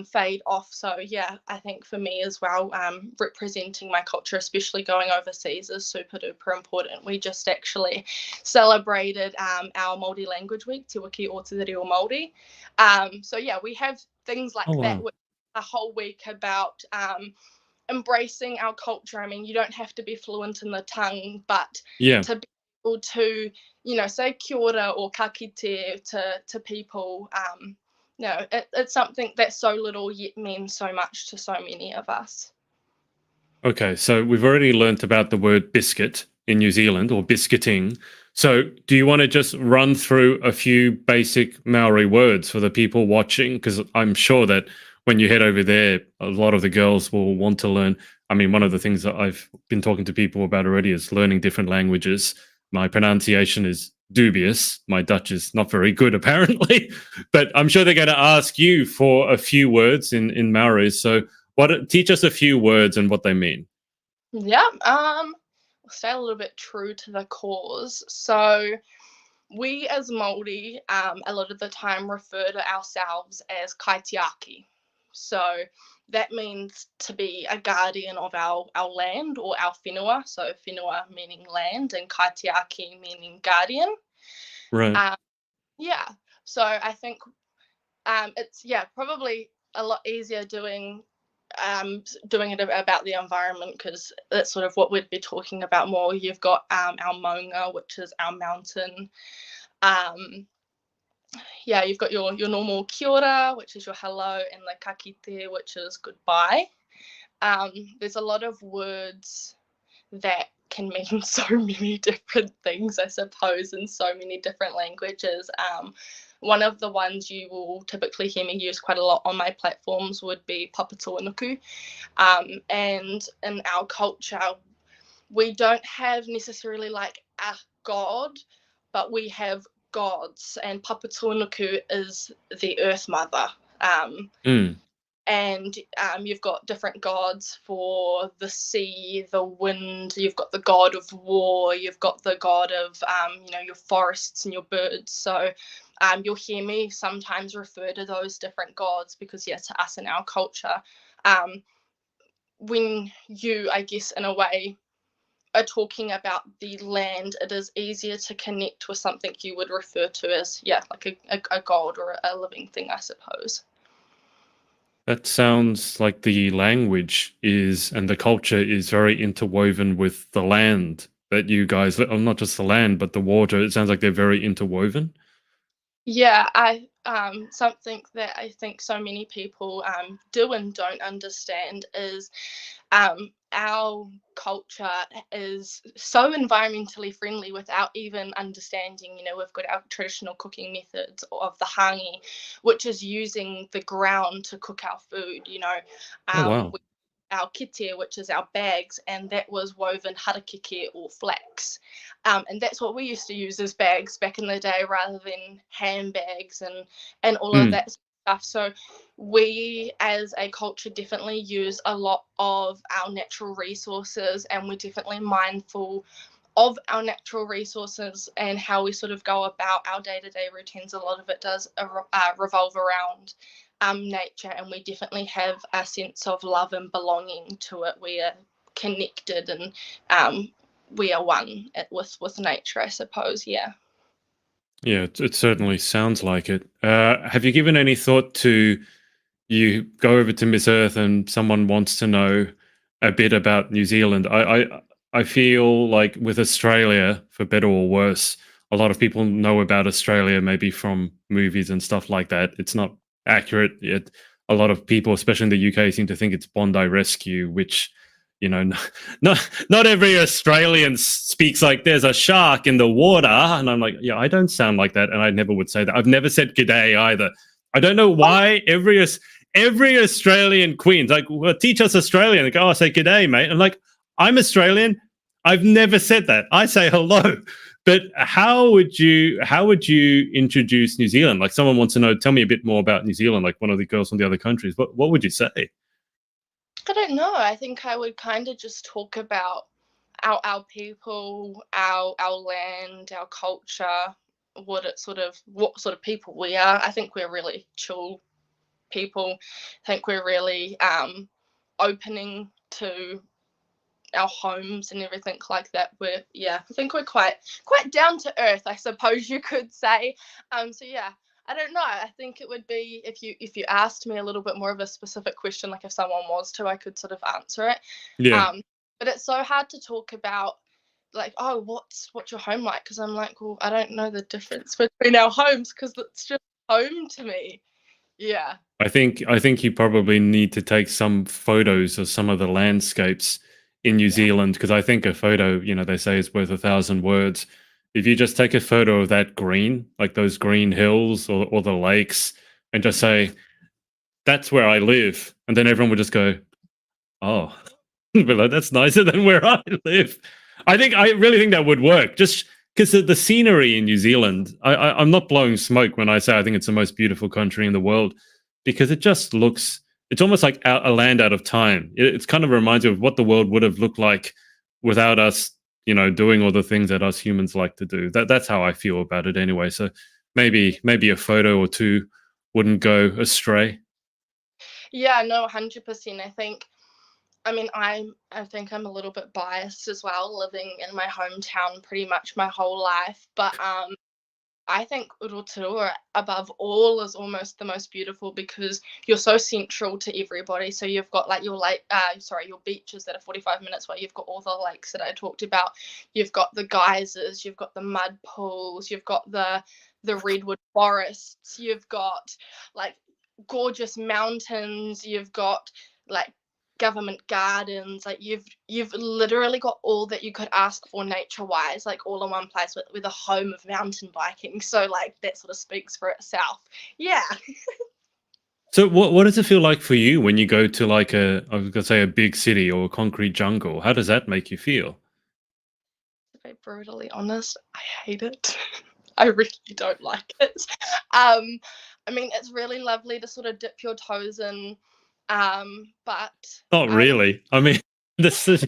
fade off. So yeah, I think for me as well, representing my culture, especially going overseas, is super duper important. We just actually celebrated our Māori language week, Te Wiki o Te Reo Māori. So yeah, we have things Oh, like that, wow. which a whole week about embracing our culture. I mean, you don't have to be fluent in the tongue, but Yeah. to be able to, say kia ora or ka kite to people. It's something that's so little yet means so much to so many of us. Okay, so we've already learnt about the word biscuit in New Zealand, or biscuiting. So, do you want to just run through a few basic Maori words for the people watching? Because I'm sure that when you head over there, a lot of the girls will want to learn. I mean, one of the things that I've been talking to people about already is learning different languages. My pronunciation is dubious. My Dutch is not very good, apparently. But I'm sure they're going to ask you for a few words in Maori. So, teach us a few words and what they mean. Yeah. We'll stay a little bit true to the cause. So we as Māori, a lot of the time refer to ourselves as kaitiaki. So that means to be a guardian of our land or our whenua. So whenua meaning land and kaitiaki meaning guardian. Right. Um, yeah. So I think it's probably a lot easier doing it about the environment, because that's sort of what we'd be talking about more. You've got our maunga, which is our mountain. Um, yeah, you've got your normal kia ora, which is your hello, and the ka kite, which is goodbye. There's a lot of words that can mean so many different things, I suppose, in so many different languages. One of the ones you will typically hear me use quite a lot on my platforms would be Papatūānuku. And in our culture, we don't have necessarily like a god, but we have gods, and Papatūānuku is the Earth Mother. Mm. And you've got different gods for the sea, the wind. You've got the god of war. You've got the god of your forests and your birds. So you'll hear me sometimes refer to those different gods because, yeah, to us in our culture, um, when you, I guess, in a way, are talking about the land, it is easier to connect with something you would refer to as, yeah, like a god or a living thing, I suppose. That sounds like the language is and the culture is very interwoven with the land that you guys, not just the land, but the water. It sounds like they're very interwoven. Yeah, I something that I think so many people do and don't understand is our culture is so environmentally friendly without even understanding. We've got our traditional cooking methods of the hangi, which is using the ground to cook our food. Oh, wow. Our kite, which is our bags, and that was woven harakeke or flax. And that's what we used to use as bags back in the day rather than handbags and all of Mm. that stuff. So we as a culture definitely use a lot of our natural resources, and we're definitely mindful of our natural resources and how we sort of go about our day-to-day routines. A lot of it does revolve around nature, and we definitely have a sense of love and belonging to it. We are connected, and we are one with nature, I suppose. Yeah. Yeah, it certainly sounds like it. Have you given any thought to you go over to Miss Earth and someone wants to know a bit about New Zealand? I feel like with Australia, for better or worse, a lot of people know about Australia maybe from movies and stuff like that. It's not accurate yet. A lot of people, especially in the UK, seem to think it's Bondi Rescue, which not every Australian speaks like there's a shark in the water, and I'm like, yeah, I don't sound like that, and I never would say that. I've never said g'day either. I don't know why every Australian Queen's like, well, teach us Australian. They go, oh, say g'day, mate. I'm like, I'm Australian. I've never said that. I say hello. But how would you introduce New Zealand? Like someone wants to know, tell me a bit more about New Zealand, like one of the girls from the other countries. What would you say? I don't know. I think I would kind of just talk about our people, our land, our culture, what sort of people we are. I think we're really chill people. I think we're really opening to our homes and everything like that. I think we're quite down to earth, I suppose you could say. So yeah, I don't know. I think it would be if you asked me a little bit more of a specific question, like if someone was to, I could sort of answer it. Yeah. But it's so hard to talk about like, oh, what's your home like? Because I'm like, well, I don't know the difference between our homes because it's just home to me. Yeah. I think you probably need to take some photos of some of the landscapes in New Yeah. Zealand because I think a photo, they say is worth 1,000 words. If you just take a photo of that green, like those green hills or the lakes, and just say, that's where I live, and then everyone would just go, oh, but like, that's nicer than where I live. I really think that would work. Just because the scenery in New Zealand, I'm not blowing smoke when I say I think it's the most beautiful country in the world, because it just looks. It's almost like a land out of time. It's kind of reminds you of what the world would have looked like without us, doing all the things that us humans like to do. That's how I feel about it anyway. So maybe a photo or two wouldn't go astray. Yeah, no, 100%. I mean, I think I'm a little bit biased as well, living in my hometown pretty much my whole life. But I think Rotorua, above all, is almost the most beautiful because you're so central to everybody. So you've got like your your beaches that are 45 minutes away. You've got all the lakes that I talked about. You've got the geysers. You've got the mud pools. You've got the redwood forests. You've got like gorgeous mountains. You've got like government gardens. Like you've literally got all that you could ask for nature wise, like all in one place with a home of mountain biking. So like that sort of speaks for itself. Yeah. So what does it feel like for you when you go to like I was gonna say a big city or a concrete jungle? How does that make you feel? To be brutally honest, I hate it. I really don't like it. Um, I mean, it's really lovely to sort of dip your toes in, but Not I don't. really. I mean, this is.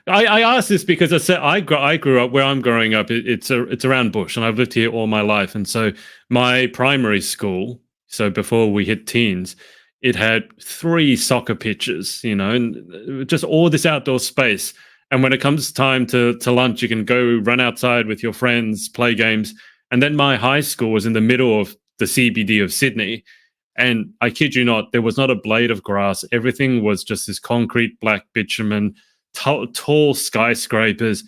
I asked this because I said I grew up where I'm growing up. It's around bush, and I've lived here all my life. And so my primary school, so before we hit teens, it had 3 soccer pitches, and just all this outdoor space. And when it comes time to lunch, you can go run outside with your friends, play games. And then my high school was in the middle of the CBD of Sydney. And I kid you not, there was not a blade of grass. Everything was just this concrete black bitumen, tall skyscrapers.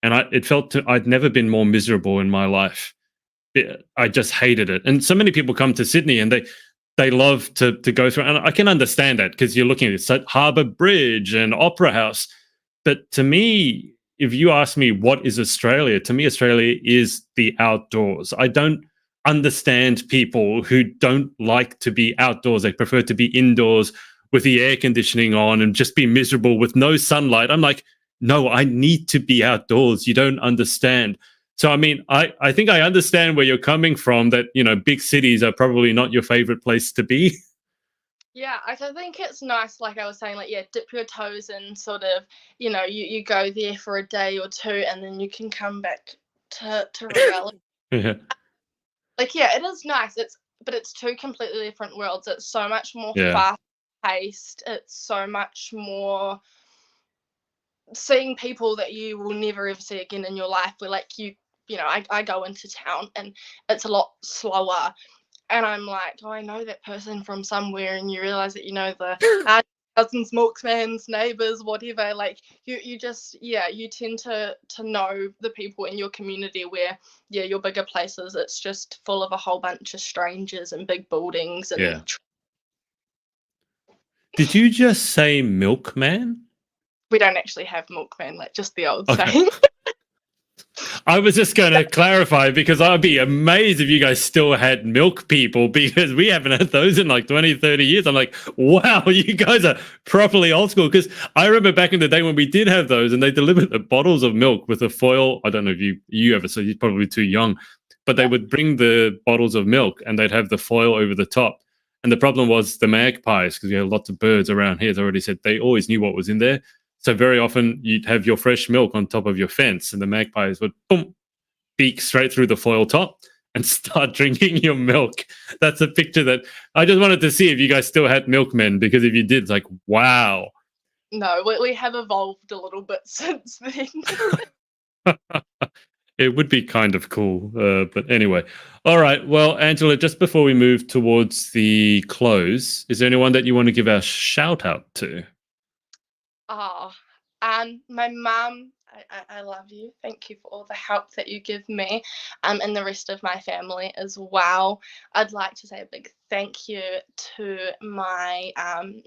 And I'd never been more miserable in my life. I just hated it. And so many people come to Sydney and they love to go through. And I can understand that because you're looking at Harbour Bridge and Opera House. But to me, if you ask me what is Australia, to me, Australia is the outdoors. I don't understand people who don't like to be outdoors. They prefer to be indoors with the air conditioning on and just be miserable with no sunlight. I'm like, no, I need to be outdoors. You don't understand. So, I mean, I think I understand where you're coming from that, big cities are probably not your favorite place to be. Yeah, I think it's nice, like I was saying, like, yeah, dip your toes in, sort of, you go there for a day or two and then you can come back to reality. Yeah. Like, yeah, it is nice. But it's two completely different worlds. It's so much more Yeah. fast paced. It's so much more seeing people that you will never ever see again in your life. Where like I go into town and it's a lot slower, and I'm like, oh, I know that person from somewhere, and you realize that the cousins, milkmans, neighbors, whatever. Like you just you tend to know the people in your community. Where your bigger places, it's just full of a whole bunch of strangers and big buildings and Yeah. Did you just say milkman? we don't actually have milkman, like just the old Okay. saying. I was just going to clarify because I'd be amazed if you guys still had milk people because we haven't had those in like 20, 30 years. I'm like, wow, you guys are properly old school. Because I remember back in the day when we did have those and they delivered the bottles of milk with a foil. I don't know if you ever, so you're probably too young, but they would bring the bottles of milk and they'd have the foil over the top. And the problem was the magpies, because we had lots of birds around here, as I already said, they always knew what was in there. So very often you'd have your fresh milk on top of your fence and the magpies would boom, beak straight through the foil top and start drinking your milk. That's a picture that I just wanted to see if you guys still had milkmen, because if you did, it's like, wow. No, we have evolved a little bit since then. It would be kind of cool. But anyway. All right. Well, Angela, just before we move towards the close, is there anyone that you want to give a shout out to? Oh, and my mum, I love you. Thank you for all the help that you give me, and the rest of my family as well. I'd like to say a big thank you to my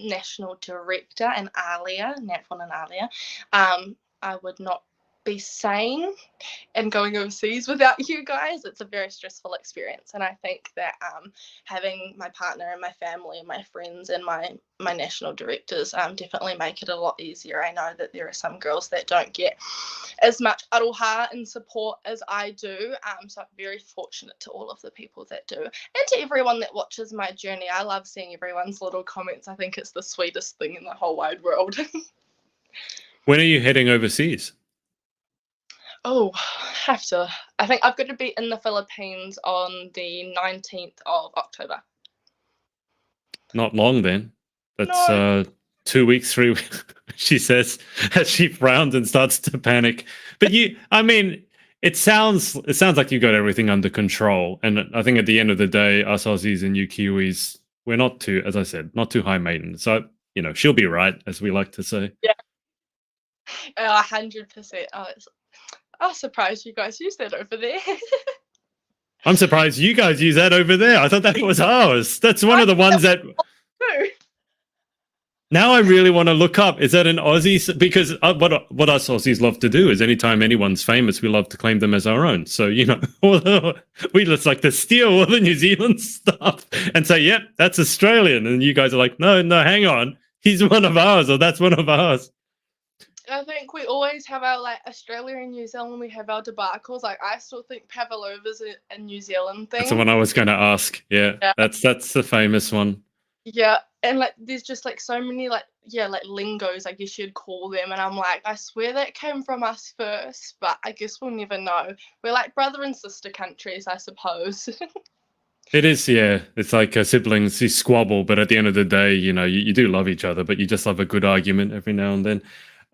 national director and Alia, Natwan and Alia. I would not be sane and going overseas without you guys. It's a very stressful experience, and I think that having my partner and my family and my friends and my national directors definitely make it a lot easier. I know that there are some girls that don't get as much aroha and support as I do, so I'm very fortunate to all of the people that do, and to everyone that watches my journey. I love seeing everyone's little comments. I think it's the sweetest thing in the whole wide world. When are you heading overseas? Oh, I think I've got to be in the Philippines on the 19th of October. Not long then. That's No. 2 weeks, 3 weeks, she says as she frowns and starts to panic. But I mean, it sounds like you've got everything under control. And I think at the end of the day, us Aussies and you Kiwis, we're not too, as I said, not too high maintenance. So, she'll be right, as we like to say. Yeah. 100%. I'm surprised you guys use that over there. I'm surprised you guys use that over there. I thought that was ours. That's one of the ones that... Now I really want to look up. Is that an Aussie? Because what us Aussies love to do is anytime anyone's famous, we love to claim them as our own. So we just like to steal all the New Zealand stuff and say, "Yep, that's Australian," and you guys are like, "No, no, hang on, he's one of ours, or that's one of ours." I think we always have our like Australia and New Zealand. We have our debacles. Like I still think Pavlova's a New Zealand That's the thing. one I was going to ask. Yeah, Yeah, that's the famous one. yeah, and like there's just like so many like like lingos I guess you'd call them, and I'm like I swear that came from us first, but I guess we'll never know. We're like brother and sister countries, I suppose. It is, yeah. It's like siblings, you squabble, but at the end of the day, you do love each other, but you just love a good argument every now and then.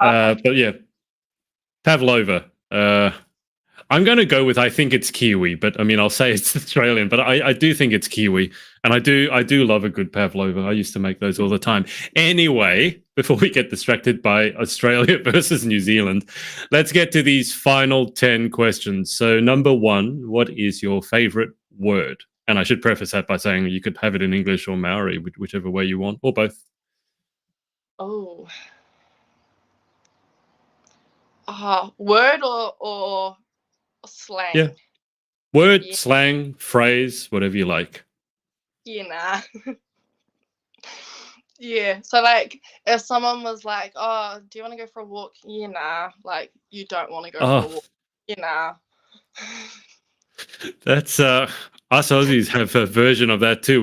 Uh, But yeah, Pavlova. I'm going to go with I think it's Kiwi, but I mean I'll say it's Australian, but I do think it's Kiwi, and I do love a good Pavlova. I used to make those all the time. Anyway, before we get distracted by Australia versus New Zealand, let's get to these final 10 questions. So number 1, what is your favorite word? And I should preface that by saying you could have it in English or Maori, whichever way you want, or both. oh, word or Yeah, slang? word, Yeah, slang, phrase, whatever you like. yeah, nah. Yeah, so like if someone was like, "Oh, do you want to go for a walk?" Yeah, nah. Like you don't want to go for a Oh, walk. Yeah, nah. that's us Aussies have a version of that too.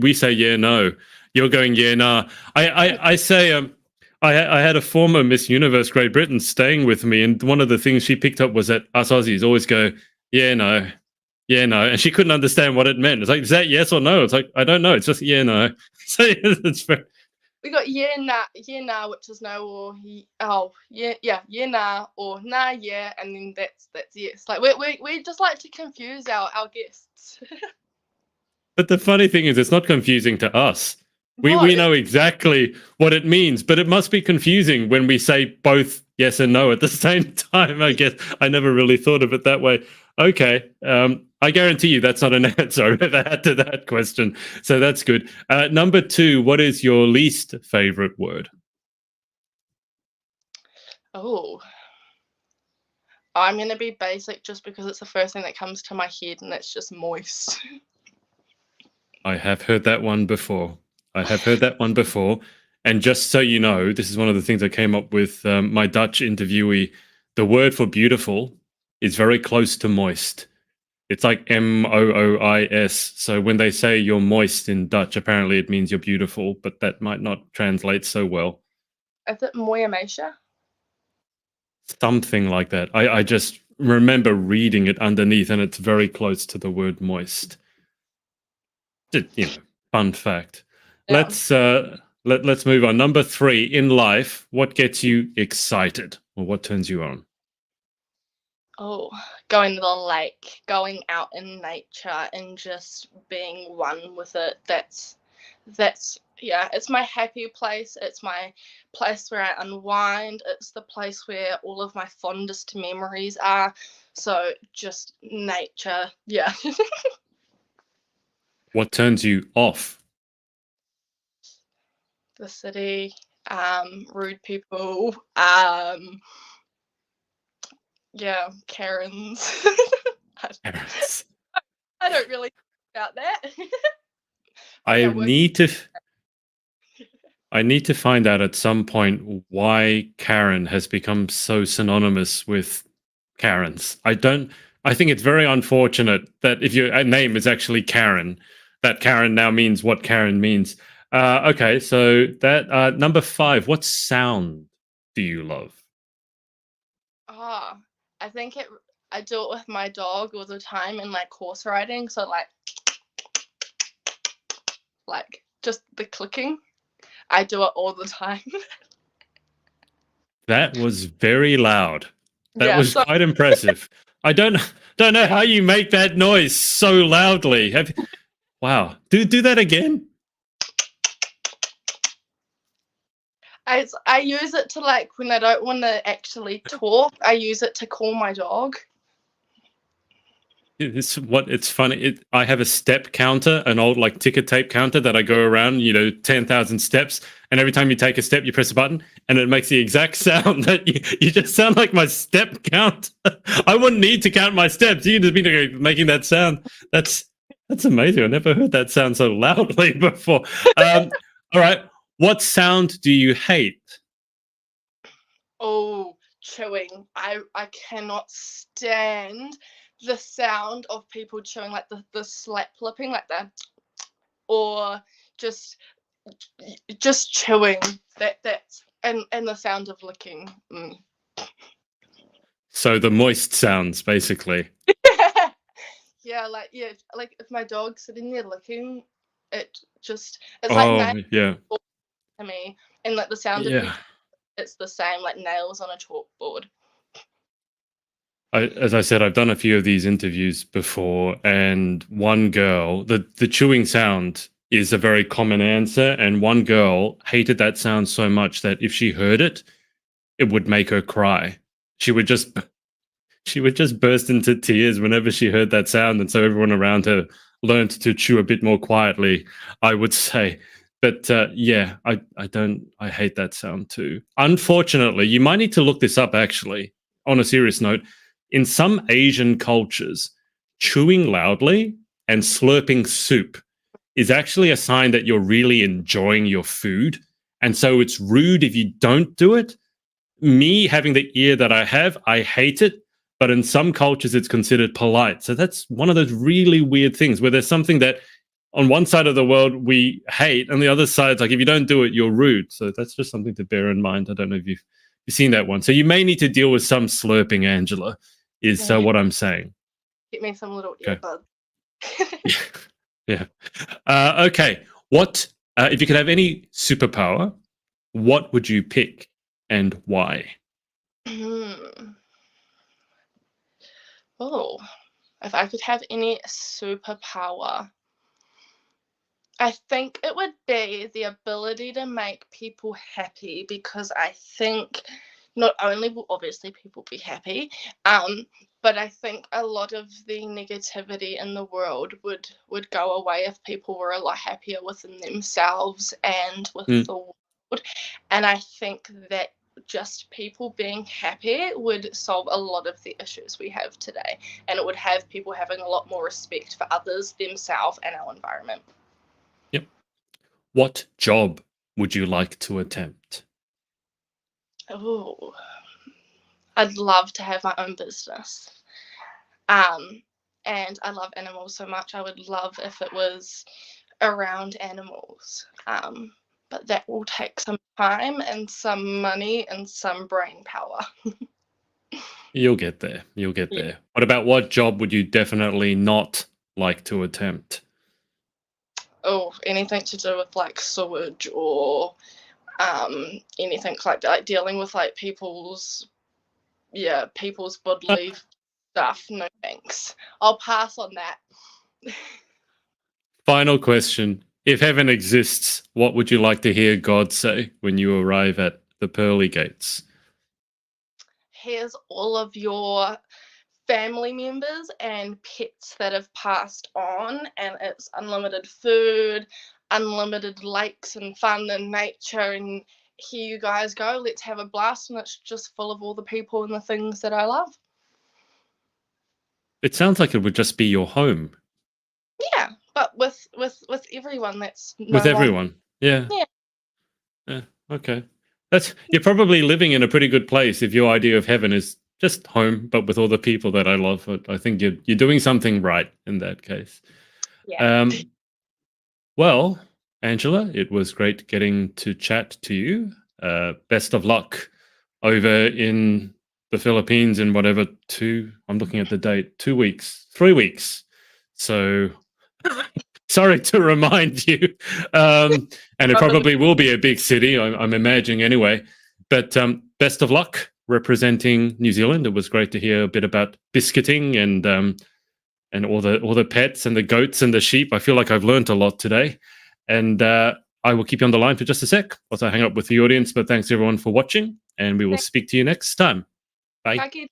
We say yeah no. You're going yeah nah. I say I had a former Miss Universe Great Britain staying with me, and one of the things she picked up was that us Aussies always go yeah no, and she couldn't understand what it meant. It's like, is that yes or no? It's like, I don't know. It's just yeah no. So it's very, We got yeah, nah, which is no, or yeah, nah, or nah, yeah, and then that's yes. Like we just like to confuse our guests. but the funny thing is, it's not confusing to us. No, We know exactly what it means, but it must be confusing when we say both yes and no at the same time. I guess I never really thought of it that way. Okay, I guarantee you that's not an answer I've ever had to that question, so that's good. Number 2, what is your least favorite word? oh, I'm gonna be basic just because it's the first thing that comes to my head, and that's just moist. I have heard that one before. I have heard that one before. And just so you know, this is one of the things I came up with my Dutch interviewee. The word for beautiful is very close to moist. It's like moois. So when they say you're moist in Dutch, apparently it means you're beautiful, but that might not translate so well. Is it moyamesha? Something like that. I just remember reading it underneath, and it's very close to the word moist. Just, fun fact. Yeah. Let's move on. Number 3, in life, what gets you excited, or what turns you on? Oh, going to the lake, going out in nature and just being one with it. That's yeah, it's my happy place. It's my place where I unwind. It's the place where all of my fondest memories are. So just nature. Yeah. What turns you off? The city, rude people, yeah, Karens. I Parents. I don't really think about that. But I yeah, need to. I need to find out at some point why Karen has become so synonymous with Karens. I don't. I think it's very unfortunate that if your name is actually Karen, that Karen now means what Karen means. Okay, so that number 5. What sound do you love? oh, I think I do it with my dog all the time in like horse riding. So like just the clicking. I do it all the time. That was very loud. That Yeah. was So quite impressive. I don't know how you make that noise so loudly. Wow. Do that again. I use it to like when I don't want to actually talk. I use it to call my dog. It's funny. I have a step counter, an old like ticker tape counter that I go around, 10,000 steps. And every time you take a step, you press a button and it makes the exact sound that you just sound like my step count. I wouldn't need to count my steps. You just be making that sound. That's amazing. I never heard that sound so loudly before. All right. What sound do you hate? Oh, chewing. I cannot stand the sound of people chewing, like the slap lipping, like that, or just just chewing. That's and the sound of licking. So the moist sounds, basically. Yeah, like if my dog's sitting there licking, it's like Oh, nails yeah. to me, and like the sound of you, Yeah. it's the same, like nails on a chalkboard. As I said, I've done a few of these interviews before, and one girl, the chewing sound is a very common answer, and one girl hated that sound so much that if she heard it, it would make her cry. She would just she would just burst into tears whenever she heard that sound, and so everyone around her learned to chew a bit more quietly, I would say. But yeah, I hate that sound too. Unfortunately, you might need to look this up actually. On a serious note, in some Asian cultures, chewing loudly and slurping soup is actually a sign that you're really enjoying your food. And so it's rude if you don't do it. Me having the ear that I have, I hate it. But in some cultures, it's considered polite. So that's one of those really weird things where there's something that on one side of the world we hate, and the other side's like, if you don't do it, you're rude. So that's just something to bear in mind. I don't know if you've seen that one. So you may need to deal with some slurping, Angela, is Yeah, what I'm saying. get me some little Okay. earbuds. Yeah. Okay. What, if you could have any superpower, what would you pick and why? Oh, if I could have any superpower, I think it would be the ability to make people happy, because I think not only will obviously people be happy, but I think a lot of the negativity in the world would go away if people were a lot happier within themselves and with Mm, the world. And I think that just people being happy would solve a lot of the issues we have today, and it would have people having a lot more respect for others, themselves, and our environment. yep. What job would you like to attempt? Oh, I'd love to have my own business. Um, and I love animals so much. I would love if it was around animals. But that will take some time and some money and some brain power. You'll get there. You'll get Yeah. there. What about what job would you definitely not like to attempt? Oh, anything to do with like sewage or anything like that, like dealing with like people's bodily stuff. No thanks. I'll pass on that. Final question. If heaven exists, what would you like to hear God say when you arrive at the pearly gates? Here's all of your family members and pets that have passed on, and it's unlimited food, unlimited lakes and fun and nature, and here you guys go, let's have a blast, and it's just full of all the people and the things that I love. It sounds like it would just be your home Yeah, but with everyone that's with no longer. everyone. Yeah. Yeah. Yeah. Okay. That's you're probably living in a pretty good place if your idea of heaven is just home, but with all the people that I love. I think you're doing something right in that case. Yeah. Um, well, Angela, it was great getting to chat to you. Best of luck over in the Philippines in whatever I'm looking at the date, 2 weeks, 3 weeks. So sorry to remind you. And it probably will be a big city, I'm imagining anyway. But best of luck representing New Zealand. It was great to hear a bit about biscuiting and all the pets and the goats and the sheep. I feel like I've learned a lot today. And I will keep you on the line for just a sec whilst I hang up with the audience. But thanks everyone for watching, and we will speak to you next time. Bye. Thank you.